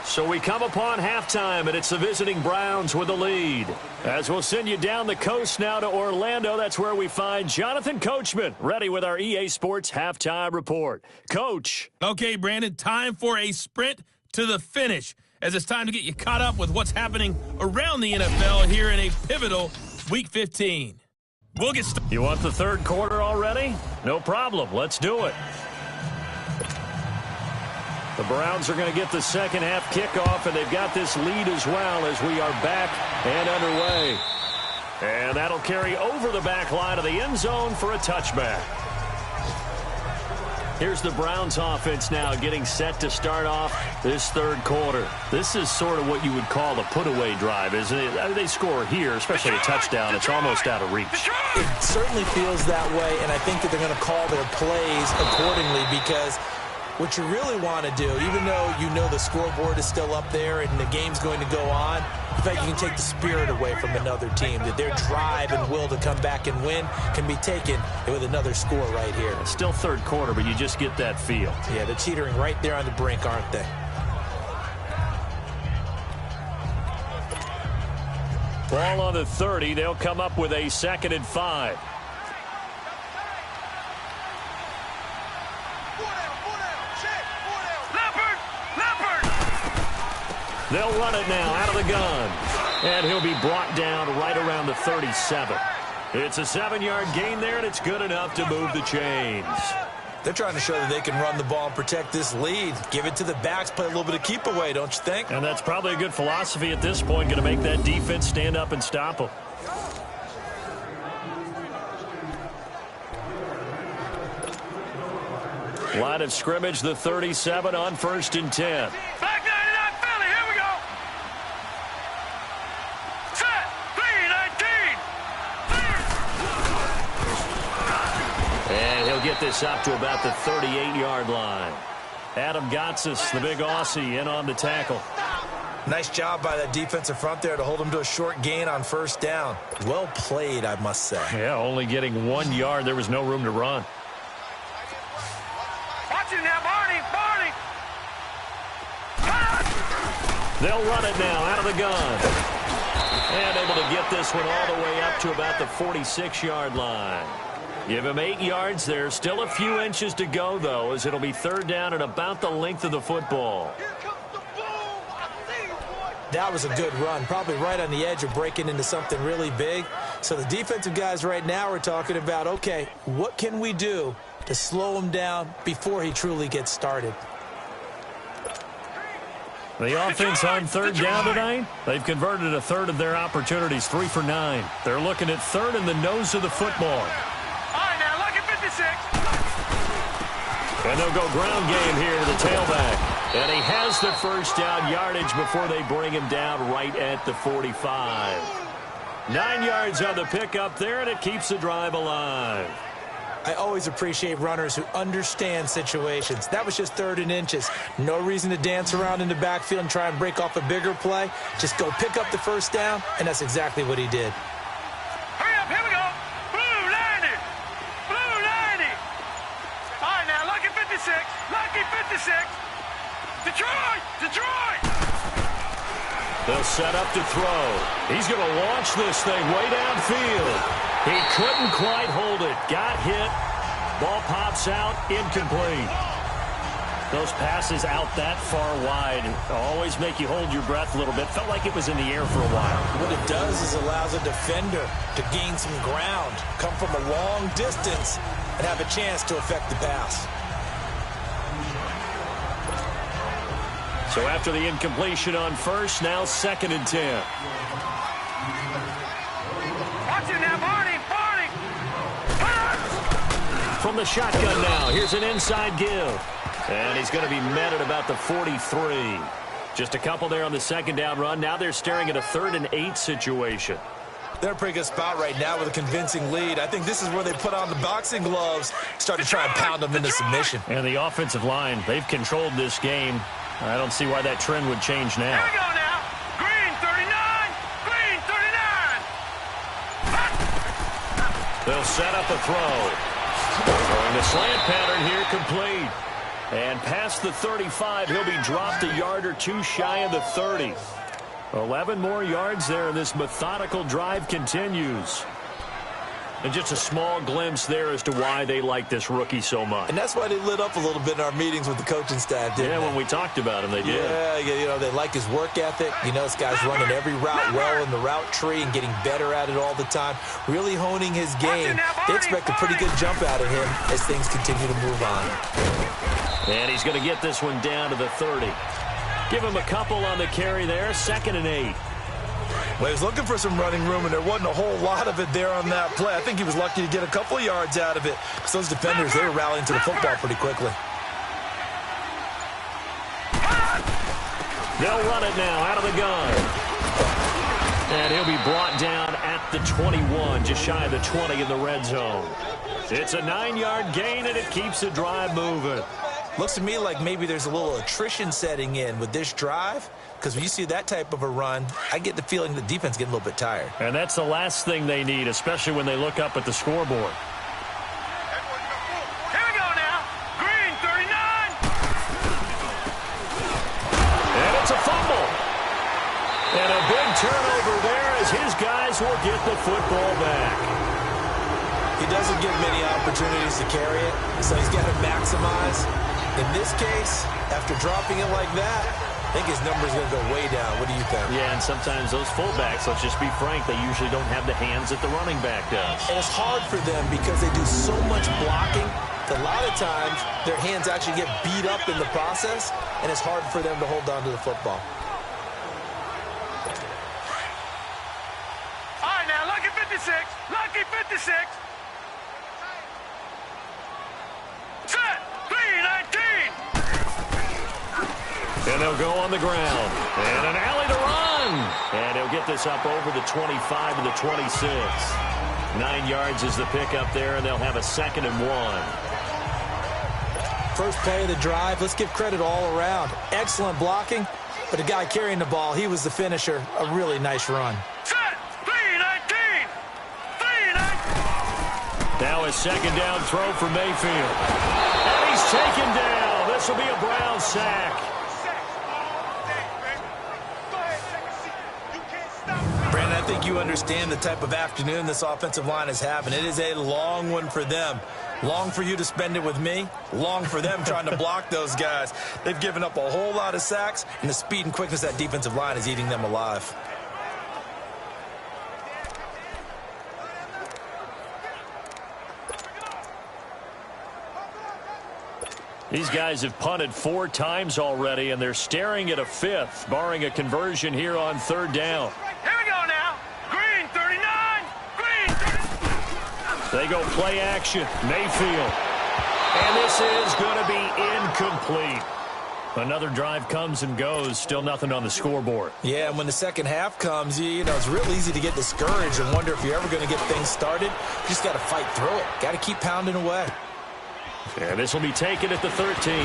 So we come upon halftime, and it's the visiting Browns with the lead. As we'll send you down the coast now to Orlando, that's where we find Jonathan Coachman, ready with our EA Sports halftime report. Coach. Okay, Brandon, time for a sprint to the finish as it's time to get you caught up with what's happening around the NFL here in a pivotal Week 15. We'll get started. You want the third quarter already? No problem. Let's do it. The Browns are going to get the second half kickoff, and they've got this lead as well as we are back and underway. And that'll carry over the back line of the end zone for a touchback. Here's the Browns offense now getting set to start off this third quarter. This is sort of what you would call a put-away drive, isn't it? I mean, they score here, especially a touchdown. It's almost out of reach. It certainly feels that way, and I think that they're going to call their plays accordingly because what you really want to do, even though you know the scoreboard is still up there and the game's going to go on, in fact, you can take the spirit away from another team, that their drive and will to come back and win can be taken with another score right here. It's still third quarter, but you just get that feel. Yeah, they're teetering right there on the brink, aren't they? Ball on the 30. They'll come up with a 2nd and 5. They'll run it now out of the gun. And he'll be brought down right around the 37. It's a 7-yard gain there, and it's good enough to move the chains. They're trying to show that they can run the ball and protect this lead. Give it to the backs, play a little bit of keep away, don't you think? And that's probably a good philosophy at this point, going to make that defense stand up and stop them. Line of scrimmage, the 37 on 1st and 10. Back 99 Philly, here we go. Set, 3-19. And he'll get this up to about the 38-yard line. Adam Gotsis, the big Aussie, in on the tackle. Nice job by that defensive front there to hold him to a short gain on 1st down. Well played, I must say. Yeah, only getting 1 yard. There was no room to run. Now, Barney. They'll run it now out of the gun. And able to get this one all the way up to about the 46-yard line. Give him 8 yards. There's still a few inches to go, though, as it'll be 3rd down and about the length of the football. That was a good run, probably right on the edge of breaking into something really big. So the defensive guys right now are talking about, okay, what can we do to slow him down before he truly gets started? The offense on 3rd down tonight, they've converted a third of their opportunities, 3 for 9. They're looking at 3rd in the nose of the football. All right, now, look at 56. And they'll go ground game here to the tailback. And he has the 1st down yardage before they bring him down right at the 45. 9 yards on the pickup there, and it keeps the drive alive. I always appreciate runners who understand situations. That was just 3rd and inches. No reason to dance around in the backfield and try and break off a bigger play. Just go pick up the 1st down, and that's exactly what he did. Hurry up, here we go. Blue 90. Blue 90. All right, now, lucky 56. Lucky 56. Detroit. They'll set up to throw. He's going to launch this thing way downfield. He couldn't quite hold it. Got hit. Ball pops out. Incomplete. Those passes out that far wide always make you hold your breath a little bit. Felt like it was in the air for a while. What it does is allows a defender to gain some ground, come from a long distance, and have a chance to affect the pass. So after the incompletion on 1st, now 2nd and 10. Watch it now, Barney. From the shotgun now, here's an inside give. And he's going to be met at about the 43. Just a couple there on the 2nd down run. Now they're staring at a 3rd and 8 situation. They're in a pretty good spot right now with a convincing lead. I think this is where they put on the boxing gloves, start to try and pound them into submission. And the offensive line, they've controlled this game. I don't see why that trend would change now. Here we go now. Green 39. Green 39. They'll set up a throw. Throwing the slant pattern here complete. And past the 35, he'll be dropped a yard or two shy of the 30. 11 more yards there, and this methodical drive continues. And just a small glimpse there as to why they like this rookie so much. And that's why they lit up a little bit in our meetings with the coaching staff, didn't they? When we talked about him, they did. Yeah, they like his work ethic. This guy's running every route well in the route tree and getting better at it all the time, really honing his game. They expect a pretty good jump out of him as things continue to move on. And he's going to get this one down to the 30. Give him a couple on the carry there, 2nd and 8. Well, he was looking for some running room, and there wasn't a whole lot of it there on that play. I think he was lucky to get a couple of yards out of it because those defenders, they were rallying to the football pretty quickly. They'll run it now out of the gun. And he'll be brought down at the 21, just shy of the 20 in the red zone. It's a 9-yard gain, and it keeps the drive moving. Looks to me like maybe there's a little attrition setting in with this drive, because when you see that type of a run, I get the feeling the defense getting a little bit tired. And that's the last thing they need, especially when they look up at the scoreboard. Here we go now. Green, 39. And it's a fumble. And a big turnover there as his guys will get the football back. He doesn't get many opportunities to carry it, so he's got to maximize. In this case, after dropping it like that, I think his number's going to go way down. What do you think? Yeah, and sometimes those fullbacks, let's just be frank, they usually don't have the hands that the running back does. And it's hard for them because they do so much blocking that a lot of times their hands actually get beat up in the process, and it's hard for them to hold on to the football. All right, now, lucky 56. Lucky 56. Set. 3-19. And they'll go on the ground. And an alley to run. And he'll get this up over the 25 to the 26. 9 yards is the pickup there, and they'll have a 2nd and 1. First play of the drive, let's give credit all around. Excellent blocking, but the guy carrying the ball, he was the finisher. A really nice run. Set. 3-19. 3-19. Now a 2nd down throw for Mayfield. And he's taken down. This will be a Brown sack. Brandon, I think you understand the type of afternoon this offensive line is having. It is a long one for them. Long for you to spend it with me. Long for them trying to block those guys. They've given up a whole lot of sacks, and the speed and quickness of that defensive line is eating them alive. These guys have punted 4 times already, and they're staring at a 5th, barring a conversion here on 3rd down. Here we go now. Green, 39. Green. 39. They go play action. Mayfield. And this is going to be incomplete. Another drive comes and goes. Still nothing on the scoreboard. Yeah, and when the second half comes, it's real easy to get discouraged and wonder if you're ever going to get things started. You just got to fight through it. Got to keep pounding away. And this will be taken at the 13.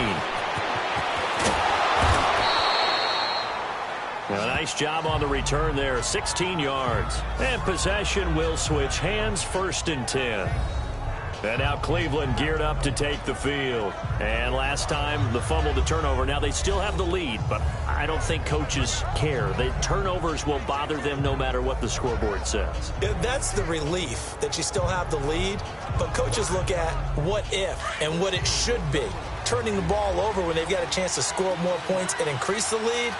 A nice job on the return there, 16 yards. And possession will switch hands, 1st and 10. And now Cleveland geared up to take the field. And last time, the fumble to turnover. Now they still have the lead, but I don't think coaches care. The turnovers will bother them no matter what the scoreboard says. That's the relief that you still have the lead. But coaches look at what if and what it should be. Turning the ball over when they've got a chance to score more points and increase the lead,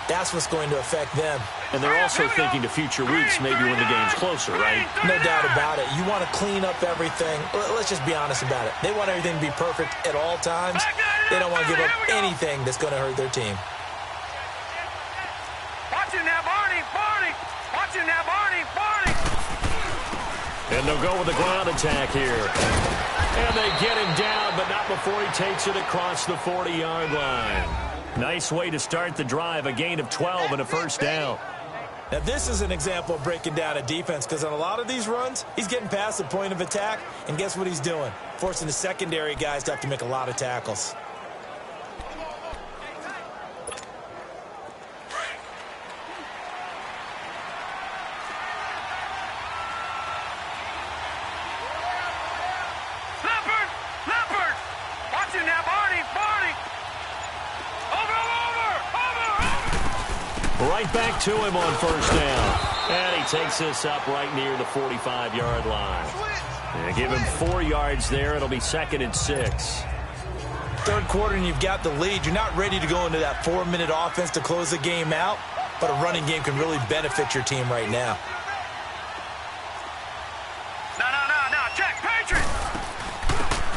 that's what's going to affect them. And they're also thinking to future weeks, maybe when the game's closer, right? No doubt about it. You want to clean up everything. Let's just be honest about it. They want everything to be perfect at all times. They don't want to give up anything that's going to hurt their team. Watching now, Barney. Watching now, Barney. And they'll go with the ground attack here. And they get him down, but not before he takes it across the 40-yard line. Nice way to start the drive, a gain of 12 and a 1st down. Now, this is an example of breaking down a defense because on a lot of these runs, he's getting past the point of attack, and guess what he's doing? Forcing the secondary guys to have to make a lot of tackles. Leopard. Watching now, Barney. Right back to him on 1st down. And he takes this up right near the 45-yard line. And give him 4 yards there. It'll be 2nd and 6. Third quarter and you've got the lead. You're not ready to go into that 4-minute offense to close the game out, but a running game can really benefit your team right now. No. Check, Patriot!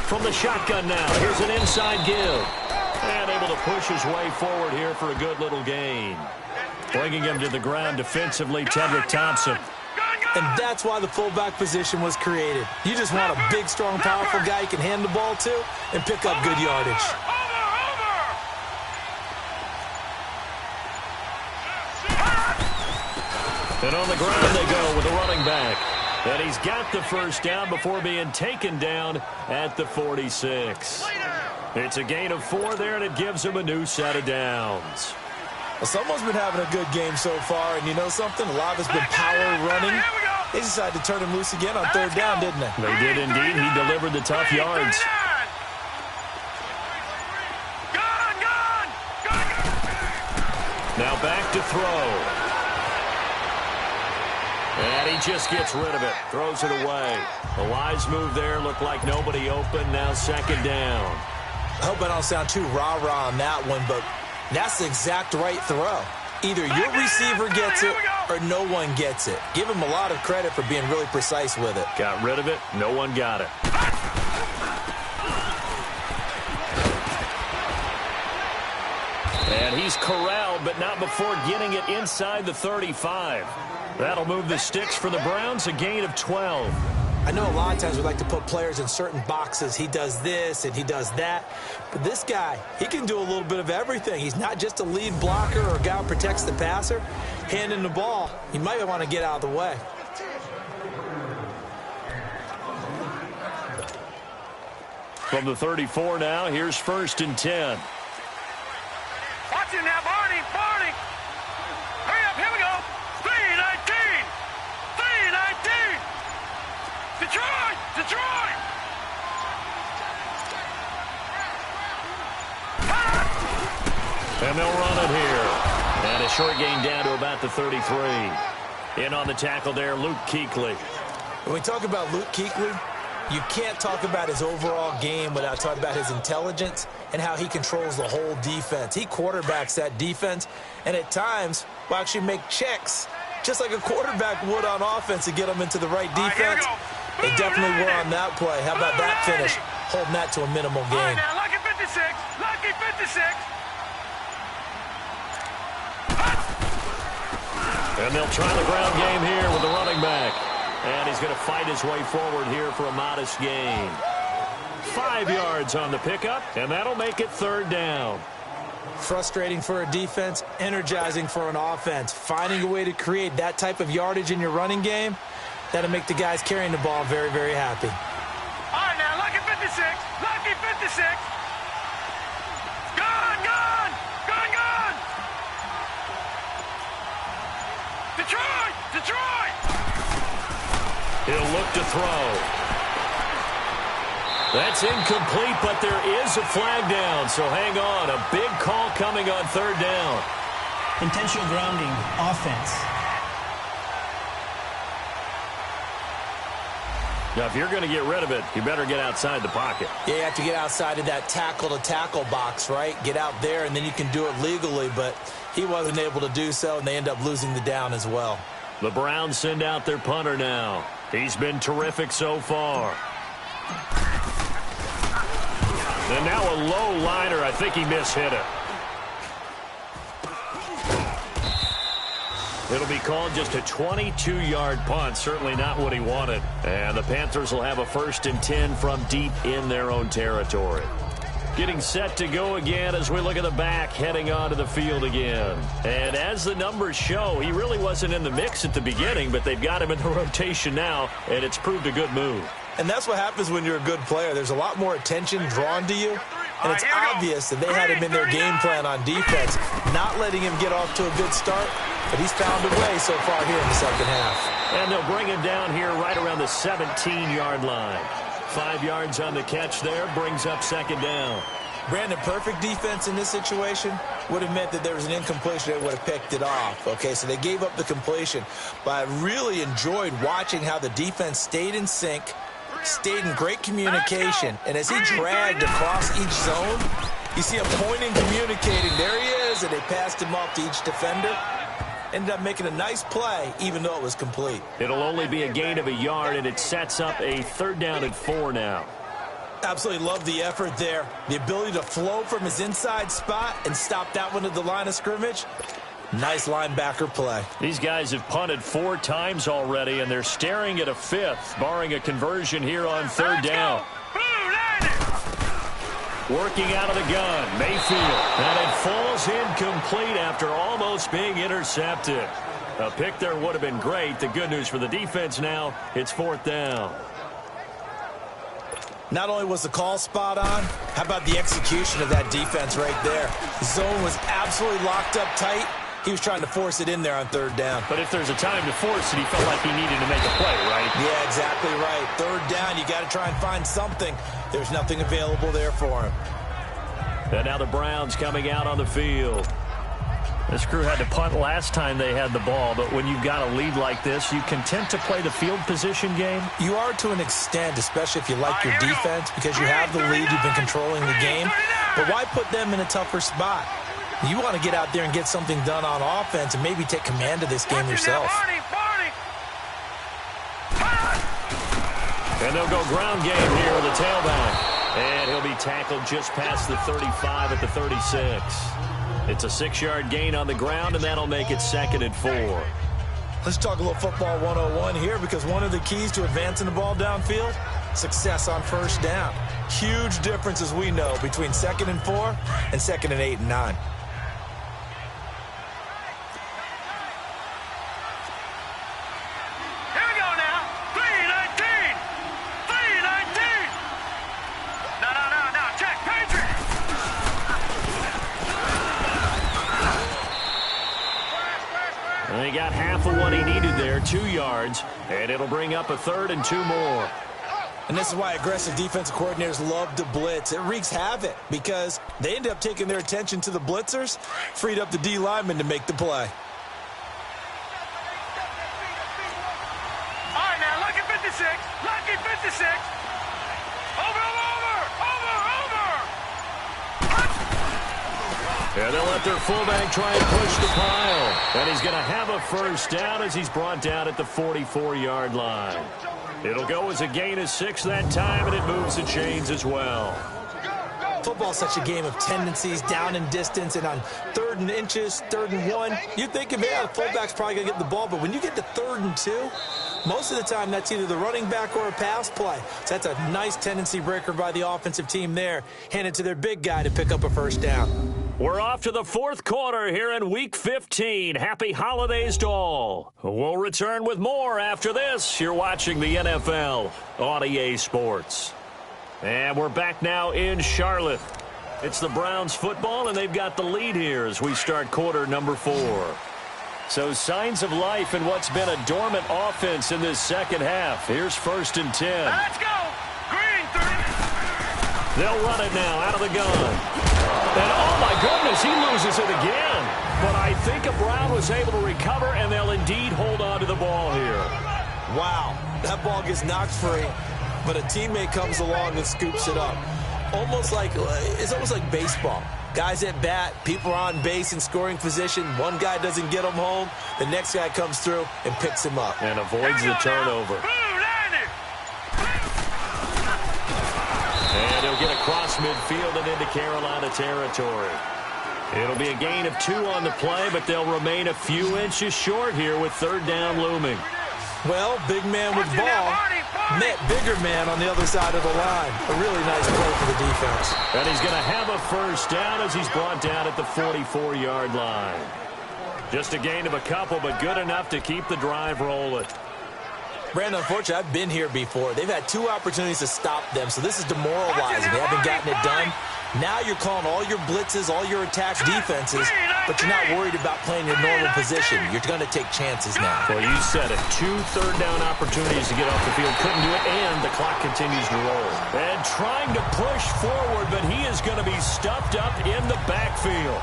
From the shotgun now, here's an inside give. And able to push his way forward here for a good little gain. Bringing him to the ground defensively, Tedrick Thompson. And that's why the fullback position was created. You just want a big, strong, powerful guy you can hand the ball to and pick up good yardage. And on the ground they go with the running back. And he's got the first down before being taken down at the 46. It's a gain of 4 there, and it gives him a new set of downs. Well, someone's been having a good game so far, and you know something? A lot of it's been power running. They decided to turn him loose again on 3rd down, didn't they? They did indeed. He delivered the tough yards. Now back to throw. And he just gets rid of it. Throws it away. A wise move there. Looked like nobody open. Now 2nd down. I hope I don't sound too rah-rah on that one, but that's the exact right throw. Either your receiver gets it or no one gets it. Give him a lot of credit for being really precise with it. Got rid of it. No one got it. And he's corralled, but not before getting it inside the 35. That'll move the sticks for the Browns, a gain of 12. I know a lot of times we like to put players in certain boxes. He does this and he does that. But this guy, he can do a little bit of everything. He's not just a lead blocker or a guy who protects the passer. Handing the ball, he might want to get out of the way. From the 34 now, here's 1st and 10. Watch it now, Barney! Hurry up, here we go! 3-19! Detroit! And they'll run it here. And a short gain down to about the 33. In on the tackle there, Luke Kuechly. When we talk about Luke Kuechly, you can't talk about his overall game without talking about his intelligence and how he controls the whole defense. He quarterbacks that defense, and at times will actually make checks, just like a quarterback would on offense to get them into the right defense. They definitely were on that play. How about that finish? Holding that to a minimal gain. All right, now, Lucky 56. Lucky 56. And they'll try the ground game here with the running back. And he's going to fight his way forward here for a modest gain. 5 yards on the pickup, and that'll make it 3rd down. Frustrating for a defense, energizing for an offense. Finding a way to create that type of yardage in your running game, that'll make the guys carrying the ball very, very happy. All right, now, Lucky 56. Lucky 56. Gone! Detroit! He'll look to throw. That's incomplete, but there is a flag down, so hang on. A big call coming on 3rd down. Intentional grounding, offense. Now, if you're going to get rid of it, you better get outside the pocket. Yeah, you have to get outside of that tackle-to-tackle box, right? Get out there, and then you can do it legally, but he wasn't able to do so, and they end up losing the down as well. The Browns send out their punter now. He's been terrific so far. And now a low liner. I think he mishit it. It'll be called just a 22-yard punt. Certainly not what he wanted. And the Panthers will have a 1st and 10 from deep in their own territory. Getting set to go again as we look at the back heading onto the field again. And as the numbers show, he really wasn't in the mix at the beginning, but they've got him in the rotation now, and it's proved a good move. And that's what happens when you're a good player. There's a lot more attention drawn to you, and it's obvious that they had him in their game plan on defense, not letting him get off to a good start, but he's found a way so far here in the 2nd half. And they'll bring him down here right around the 17-yard line. 5 yards on the catch there, brings up 2nd down. Brandon, perfect defense in this situation would have meant that there was an incompletion. They would have picked it off. Okay, so they gave up the completion. But I really enjoyed watching how the defense stayed in sync, stayed in great communication. And as he dragged across each zone, you see him pointing, communicating. There he is, and they passed him off to each defender. Ended up making a nice play, even though it was complete. It'll only be a gain of a yard, and it sets up a 3rd down and 4 now. Absolutely love the effort there. The ability to flow from his inside spot and stop that one at the line of scrimmage. Nice linebacker play. These guys have punted 4 times already, and they're staring at a 5th, barring a conversion here on 3rd down. Working out of the gun, Mayfield. And it falls incomplete after almost being intercepted. A pick there would have been great. The good news for the defense now, it's 4th down. Not only was the call spot on, how about the execution of that defense right there? The zone was absolutely locked up tight. He was trying to force it in there on 3rd down. But if there's a time to force it, he felt like he needed to make a play, right? Yeah, exactly right. 3rd down, you got to try and find something. There's nothing available there for him. And now the Browns coming out on the field. This crew had to punt last time they had the ball, but when you've got a lead like this, you content to play the field position game? You are to an extent, especially if you like your defense, because you have the lead, you've been controlling the game. But why put them in a tougher spot? You want to get out there and get something done on offense and maybe take command of this game yourself. And they'll go ground game here with a tailback. And he'll be tackled just past the 35 at the 36. It's a 6-yard gain on the ground, and that'll make it 2nd and 4. Let's talk a little football 101 here, because one of the keys to advancing the ball downfield, success on 1st down. Huge difference, as we know, between 2nd and 4 and 2nd and 8 and 9. He got half of what he needed there, 2 yards, and it'll bring up a 3rd and 2 more. And this is why aggressive defensive coordinators love to blitz. It wreaks havoc because they end up taking their attention to the blitzers, freed up the D lineman to make the play. All right, now, lucky 56, lucky 56. And they'll let their fullback try and push the pile. And he's going to have a 1st down as he's brought down at the 44-yard line. It'll go as a gain of 6 that time, and it moves the chains as well. Football's such a game of tendencies, down and distance, and on 3rd and inches, 3rd and 1, you think, yeah, the fullback's probably going to get the ball, but when you get to 3rd and 2, most of the time that's either the running back or a pass play. So that's a nice tendency breaker by the offensive team there, handed to their big guy to pick up a 1st down. We're off to the 4th quarter here in Week 15. Happy holidays to all. We'll return with more after this. You're watching the NFL on EA Sports. And we're back now in Charlotte. It's the Browns football, and they've got the lead here as we start quarter number 4. So signs of life in what's been a dormant offense in this 2nd half. Here's 1st and 10. Let's go. Green 30. They'll run it now out of the gun. And, oh, my goodness, he loses it again. But I think a Brown was able to recover, and they'll indeed hold on to the ball here. Wow, that ball gets knocked free, but a teammate comes along and scoops it up. It's almost like baseball. Guys at bat, people are on base in scoring position. One guy doesn't get him home. The next guy comes through and picks him up. And avoids the turnover. And he'll get across midfield and into Carolina territory. It'll be a gain of 2 on the play, but they'll remain a few inches short here with 3rd down looming. Well, big man with ball met bigger man on the other side of the line. A really nice play for the defense. And he's going to have a 1st down as he's brought down at the 44-yard line. Just a gain of a couple, but good enough to keep the drive rolling. Brandon, unfortunately, I've been here before. They've had 2 opportunities to stop them, so this is demoralizing. They haven't gotten it done. Now you're calling all your blitzes, all your attached defenses, but you're not worried about playing your normal position. You're going to take chances now. Well, you said it. 2 third-down opportunities to get off the field. Couldn't do it, and the clock continues to roll. And trying to push forward, but he is going to be stuffed up in the backfield.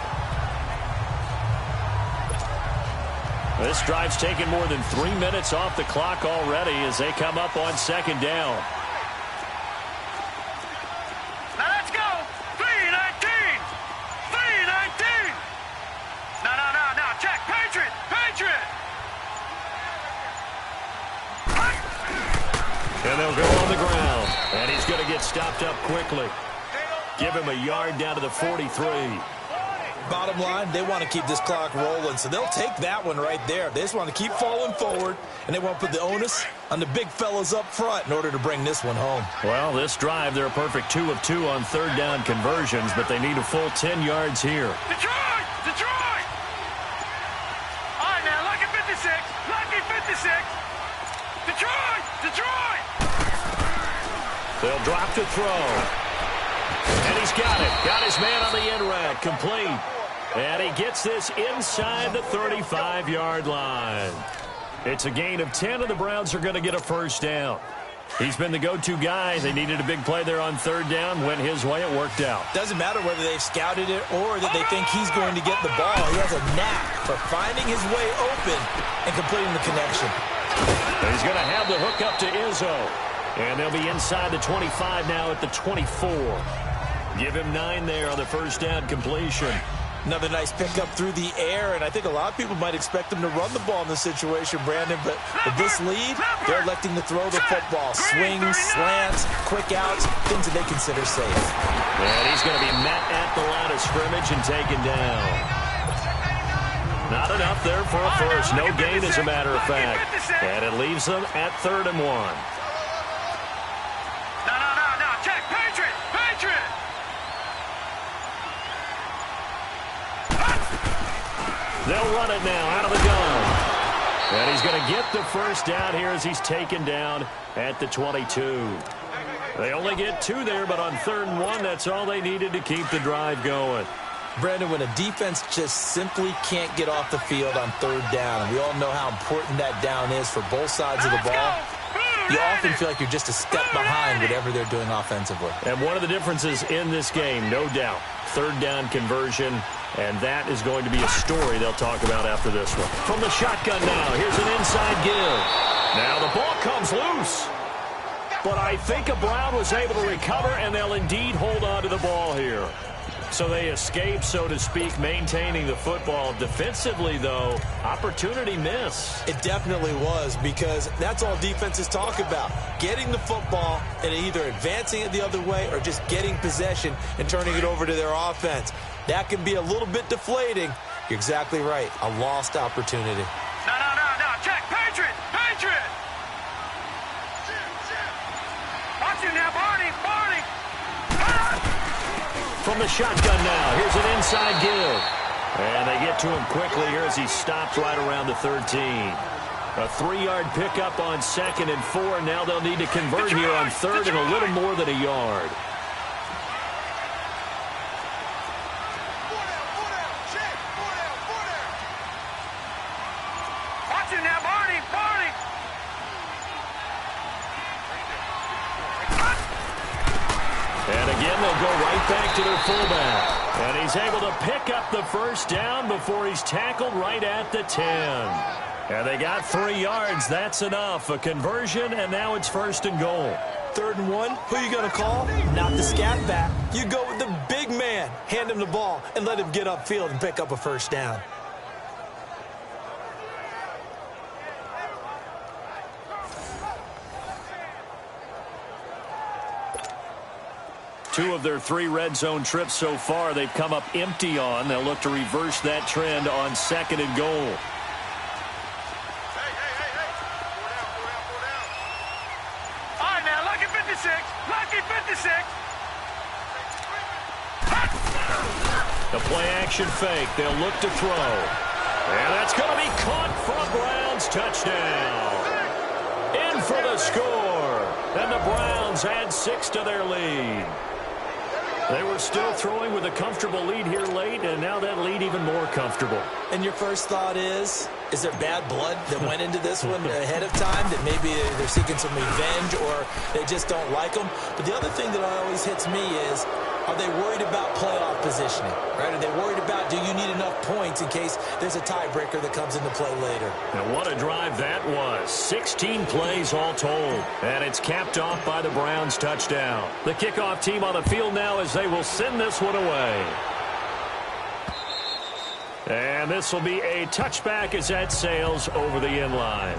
This drive's taken more than 3 minutes off the clock already as they come up on 2nd down. And they'll go on the ground. And he's going to get stopped up quickly. Give him a yard down to the 43. Bottom line, they want to keep this clock rolling, so they'll take that one right there. They just want to keep falling forward, and they want to put the onus on the big fellas up front in order to bring this one home. Well, this drive, they're a perfect 2 of 2 on third down conversions, but they need a full 10 yards here. Detroit! Detroit! All right, now, lucky 56. Lucky 56. Detroit! Detroit! They'll drop to throw. And he's got it. Got his man on the end rack. Complete. And he gets this inside the 35-yard line. It's a gain of 10, and the Browns are going to get a first down. He's been the go-to guy. They needed a big play there on third down. Went his way. It worked out. Doesn't matter whether they've scouted it or that they think he's going to get the ball. He has a knack for finding his way open and completing the connection. And he's going to have the hook up to Izzo. And they'll be inside the 25 now at the 24. Give him 9 there on the first down completion. Another nice pickup through the air, and I think a lot of people might expect them to run the ball in this situation, Brandon, but with this lead, they're electing to throw the football. Swings, slants, quick outs, things that they consider safe. And he's going to be met at the line of scrimmage and taken down. Not enough there for a first. No gain, as a matter of fact. And it leaves them at 3rd and 1. No, check, Patriot! Patriot! They'll run it now out of the gun. And he's going to get the first down here as he's taken down at the 22. They only get 2 there, but on 3rd and 1, that's all they needed to keep the drive going. Brandon, when a defense just simply can't get off the field on 3rd down, and we all know how important that down is for both sides of the ball, you often feel like you're just a step behind whatever they're doing offensively. And one of the differences in this game, no doubt, 3rd down conversion, and that is going to be a story they'll talk about after this one. From the shotgun now, here's an inside give. Now the ball comes loose. But I think a Brown was able to recover, and they'll indeed hold on to the ball here. So they escape, so to speak, maintaining the football. Defensively, though, opportunity miss. It definitely was, because that's all defenses talk about. Getting the football and either advancing it the other way or just getting possession and turning it over to their offense. That can be a little bit deflating. You're exactly right. A lost opportunity. No. Check, Patriot! Patriot! Watch it now, Barney! From the shotgun now, here's an inside give. And they get to him quickly here as he stops right around the 13. A 3-yard pickup on 2nd and 4. Now they'll need to convert here on 3rd and a little more than a yard. Watch it now, Barney! And again, they'll go right back to their fullback. And he's able to pick up the first down before he's tackled right at the 10. And they got 3 yards. That's enough. A conversion, and now it's 1st and goal. 3rd and 1, who you going to call? Not the scat back. You go with the big man. Hand him the ball and let him get upfield and pick up a first down. Two of their 3 red zone trips so far, they've come up empty on. They'll look to reverse that trend on 2nd and goal. Hey. All right, now, lucky 56. Lucky 56. The play action fake. They'll look to throw. And that's going to be caught for a Browns touchdown. In for the score. And the Browns add 6 to their lead. They were still throwing with a comfortable lead here late, and now that lead even more comfortable. And your first thought is there bad blood that went into this one ahead of time, that maybe they're seeking some revenge or they just don't like them? But the other thing that always hits me is, are they worried about playoff positioning? Right? Are they worried about, do you need enough points in case there's a tiebreaker that comes into play later? And what a drive that was. 16 plays all told. And it's capped off by the Browns touchdown. The kickoff team on the field now as they will send this one away. And this will be a touchback as that sails over the end line.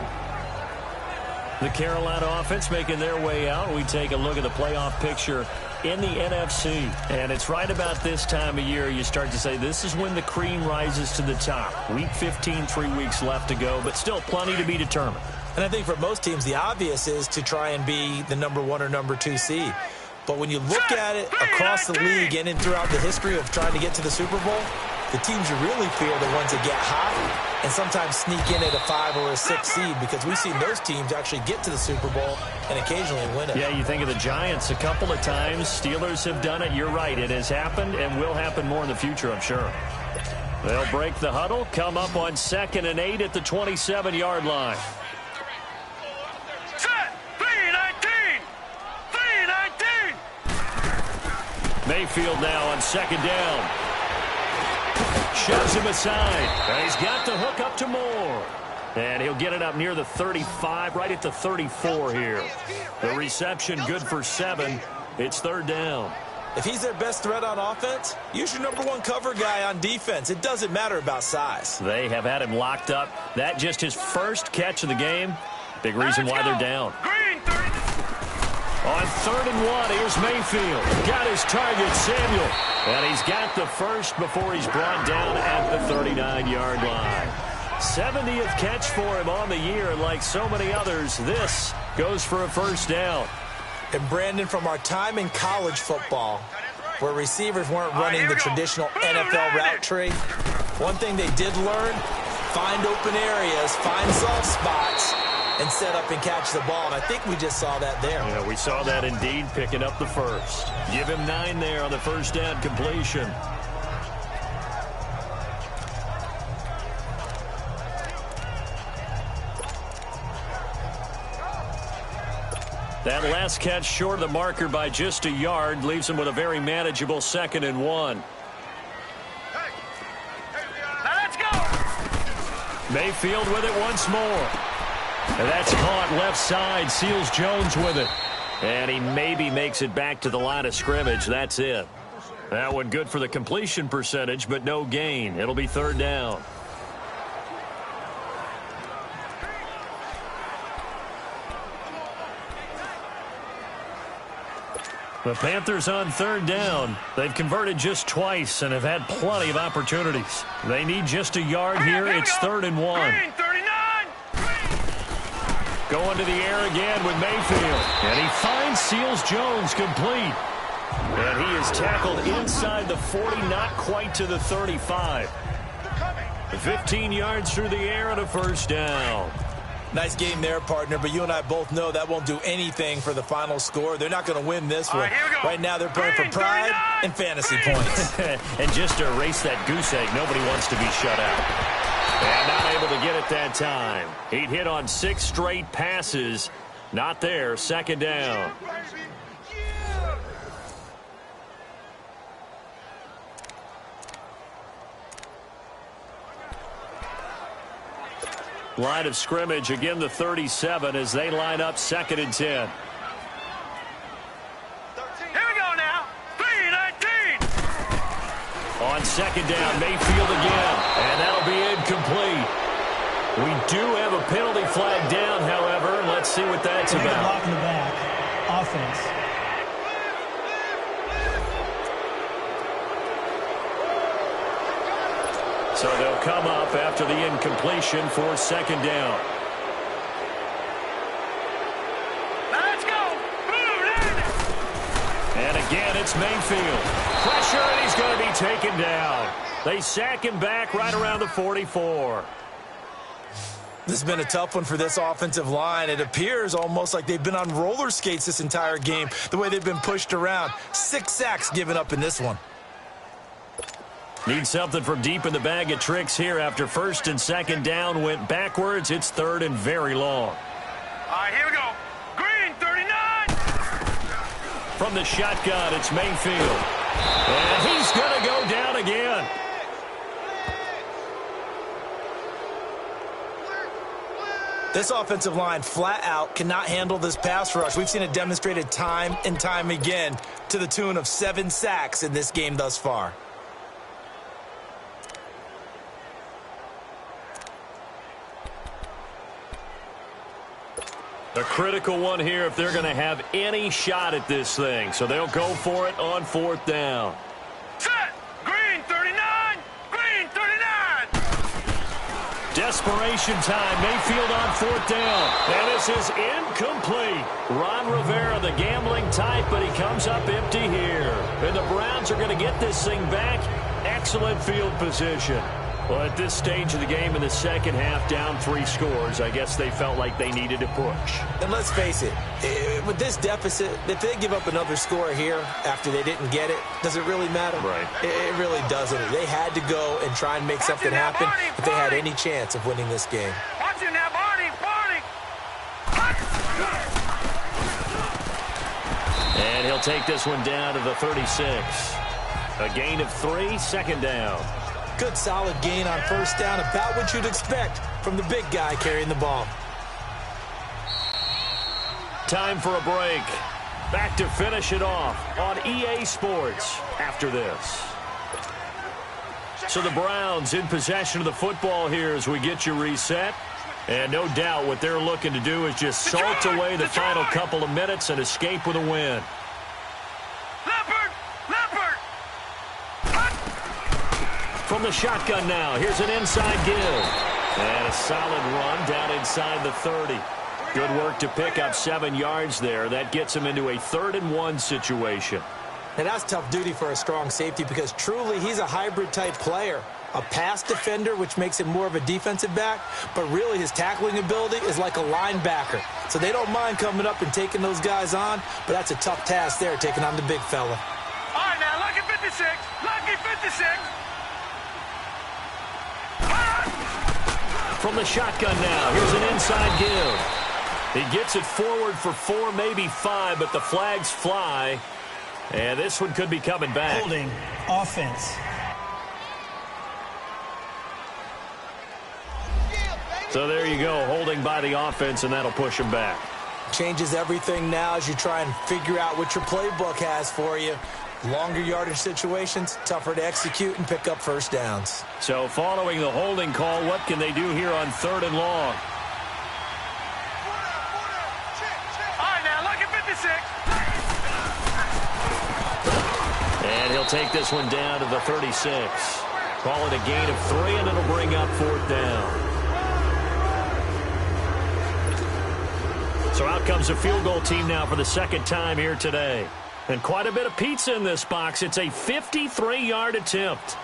The Carolina offense making their way out. We take a look at the playoff picture in the NFC. And it's right about this time of year you start to say this is when the cream rises to the top. Week 15, 3 weeks left to go, but still plenty to be determined. And I think for most teams, the obvious is to try and be the number 1 or number 2 seed. But when you look at it across the league and throughout the history of trying to get to the Super Bowl, the teams you really fear are the ones that get hot and sometimes sneak in at a 5 or a 6 seed, because we've seen those teams actually get to the Super Bowl and occasionally win it. Yeah, you think of the Giants a couple of times. Steelers have done it. You're right. It has happened and will happen more in the future, I'm sure. They'll break the huddle, come up on 2nd and 8 at the 27-yard line. Mayfield now on 2nd down. Shoves him aside. And he's got the hook up to Moore. And he'll get it up near the 35, right at the 34 here. The reception good for 7. It's 3rd down. If he's their best threat on offense, use your number 1 cover guy on defense. It doesn't matter about size. They have had him locked up. That just his first catch of the game. Big reason why they're down. On 3rd and 1, here's Mayfield. Got his target, Samuel. And he's got the first before he's brought down at the 39-yard line. 70th catch for him on the year, and like so many others, this goes for a 1st down. And Brandon, from our time in college football, where receivers weren't running the traditional NFL route tree, one thing they did learn, find open areas, find soft spots, and set up and catch the ball. And I think we just saw that there. Yeah, we saw that indeed, picking up the first. Give him 9 there on the 1st down completion. That last catch short of the marker by just a yard leaves him with a very manageable 2nd and 1. Now let's go. Mayfield with it once more. And that's caught left side. Seals Jones with it. And he maybe makes it back to the line of scrimmage. That's it. That one good for the completion percentage, but no gain. It'll be 3rd down. The Panthers on 3rd down. They've converted just twice and have had plenty of opportunities. They need just a yard here. It's 3rd and 1. Going to the air again with Mayfield. And he finds Seals Jones complete. And he is tackled inside the 40, not quite to the 35. 15 yards through the air and a 1st down. Nice game there, partner, but you and I both know that won't do anything for the final score. They're not going to win this one. Right now they're playing for pride and fantasy points. And just to erase that goose egg, nobody wants to be shut out. And not able to get it that time. He'd hit on 6 straight passes. Not there. 2nd down. Line of scrimmage, again the 37 as they line up 2nd and 10. Here we go now. 3-19. On 2nd down, Mayfield again. And that'll be incomplete. We do have a penalty flag down, however. Let's see what that's Illegal about. block in the back. Offense. So they'll come up after the incompletion for 2nd down. Let's go. And again, it's Mayfield. Pressure, and he's going to be taken down. They sack him back right around the 44. This has been a tough one for this offensive line. It appears almost like they've been on roller skates this entire game, the way they've been pushed around. 6 sacks given up in this one. Need something from deep in the bag of tricks here after 1st and 2nd down went backwards. It's 3rd and very long. All right, here we go. Green, 39. From the shotgun, it's Mayfield. And he's going to go down again. This offensive line flat out cannot handle this pass rush. We've seen it demonstrated time and time again to the tune of 7 sacks in this game thus far. A critical one here if they're going to have any shot at this thing. So they'll go for it on 4th down. Set. Green 39. Green 39. Desperation time. Mayfield on 4th down. And this is incomplete. Ron Rivera, the gambling type, but he comes up empty here. And the Browns are going to get this thing back. Excellent field position. Well, at this stage of the game in the second half, down 3 scores, I guess they felt like they needed to push. And let's face it, with this deficit, if they give up another score here after they didn't get it, does it really matter? Right. It really doesn't. They had to go and try and make something happen if they had any chance of winning this game. Watching now, Barney. And he'll take this one down to the 36. A gain of 3, 2nd down. Good solid gain on 1st down, about what you'd expect from the big guy carrying the ball. Time for a break. Back to finish it off on EA Sports after this. So the Browns in possession of the football here as we get you reset. And no doubt what they're looking to do is just salt away the final couple of minutes and escape with a win. From the shotgun now, here's an inside give. And a solid run down inside the 30. Good work to pick up 7 yards there. That gets him into a 3rd and 1 situation. And that's tough duty for a strong safety because truly he's a hybrid-type player. A pass defender, which makes him more of a defensive back, but really his tackling ability is like a linebacker. So they don't mind coming up and taking those guys on, but that's a tough task there, taking on the big fella. All right, now, lucky 56. Lucky 56. From the shotgun now, here's an inside give. He gets it forward for 4, maybe 5, but the flags fly. And this one could be coming back. Holding offense. So there you go, holding by the offense, and that'll push him back. Changes everything now as you try and figure out what your playbook has for you. Longer yardage situations, tougher to execute and pick up 1st downs. So following the holding call, what can they do here on 3rd and long? All right, now, lucky 56. And he'll take this one down to the 36. Call it a gain of 3, and it'll bring up 4th down. So out comes a field goal team now for the 2nd time here today. And quite a bit of pizza in this box. It's a 53-yard attempt.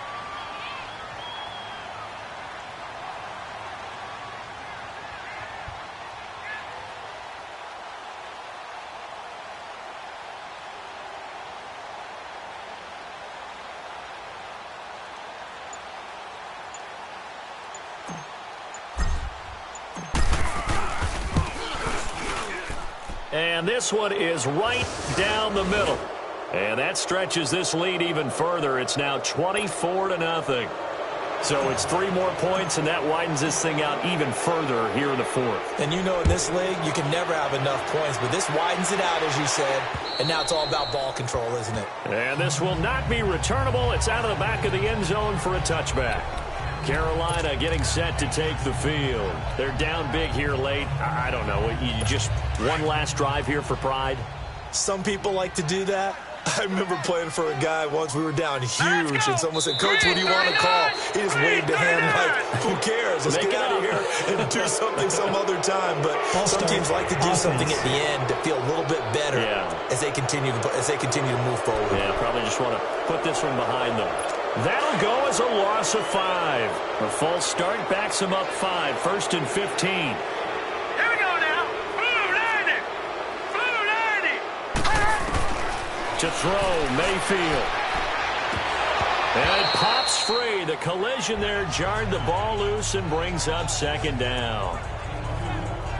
And this one is right down the middle. And that stretches this lead even further. It's now 24-0. So it's 3 more points, and that widens this thing out even further here in the 4th. And you know in this league, you can never have enough points, but this widens it out, as you said. And now it's all about ball control, isn't it? And this will not be returnable. It's out of the back of the end zone for a touchback. Carolina getting set to take the field. They're down big here late. I don't know. You just one last drive here for pride? Some people like to do that. I remember playing for a guy once. We were down huge, and someone said, "Coach, what do you want to call?" He just waved a hand like, "Who cares? Let's get out of here and do something some other time." But some teams like to do something at the end to feel a little bit better as they continue to move forward. Yeah, probably just want to put this one behind them. That'll go as a loss of 5. A false start backs him up 5. 1st and 15. Here we go now. Blue 90. Blue 90. To throw, Mayfield. And it pops free. The collision there jarred the ball loose and brings up 2nd down.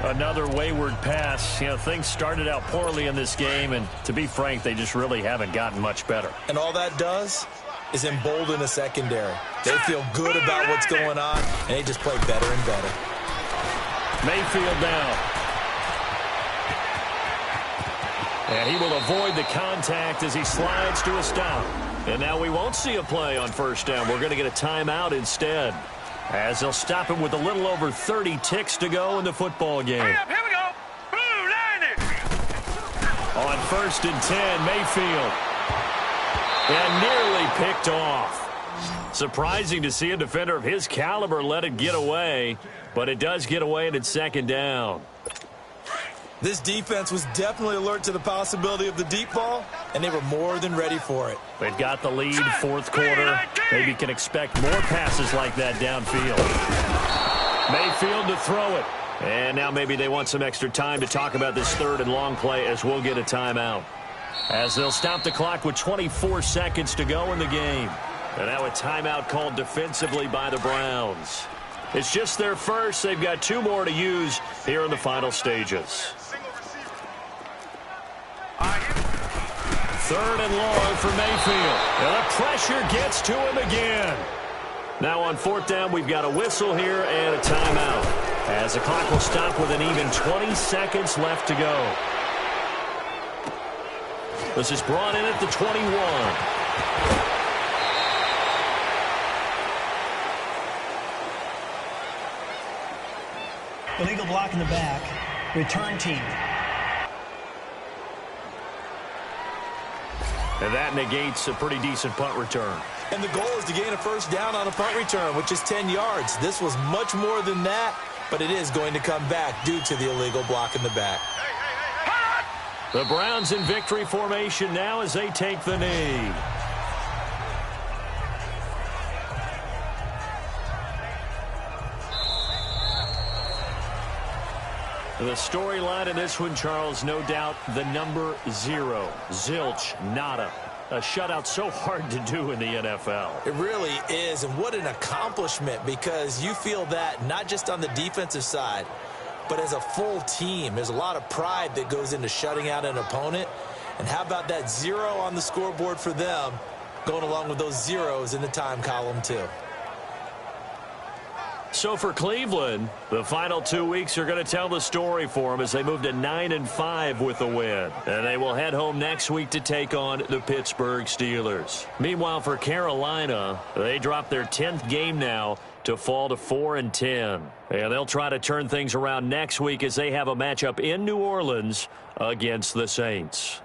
Another wayward pass. You know, things started out poorly in this game, and to be frank, they just really haven't gotten much better. And all that does is embolden a secondary. They feel good about what's going on, and they just play better and better. Mayfield down. And he will avoid the contact as he slides to a stop. And now we won't see a play on 1st down. We're going to get a timeout instead, as they'll stop him with a little over 30 ticks to go in the football game. Hurry up, here we go. Blue On 1st and 10, Mayfield. And nearly picked off. Surprising to see a defender of his caliber let it get away, but it does get away and it's 2nd down. This defense was definitely alert to the possibility of the deep ball, and they were more than ready for it. They've got the lead, 4th quarter. Maybe can expect more passes like that downfield. Mayfield to throw it. And now maybe they want some extra time to talk about this 3rd and long play as we'll get a timeout. As they'll stop the clock with 24 seconds to go in the game. And now a timeout called defensively by the Browns. It's just their first. They've got 2 more to use here in the final stages. 3rd and long for Mayfield. And the pressure gets to him again. Now on 4th down, we've got a whistle here and a timeout. As the clock will stop with an even 20 seconds left to go. This is brought in at the 21. Illegal block in the back. Return team. And that negates a pretty decent punt return. And the goal is to gain a 1st down on a punt return, which is 10 yards. This was much more than that, but it is going to come back due to the illegal block in the back. The Browns in victory formation now as they take the knee. The storyline in this one, Charles, no doubt the number 0. Zilch, nada. A shutout so hard to do in the NFL. It really is, and what an accomplishment, because you feel that not just on the defensive side, but as a full team. There's a lot of pride that goes into shutting out an opponent. And how about that 0 on the scoreboard for them, going along with those zeros in the time column too. So for Cleveland, the final 2 weeks are going to tell the story for them as they move to 9-5 with a win. And they will head home next week to take on the Pittsburgh Steelers. Meanwhile, for Carolina, they drop their 10th game now to fall to 4-10. And they'll try to turn things around next week as they have a matchup in New Orleans against the Saints.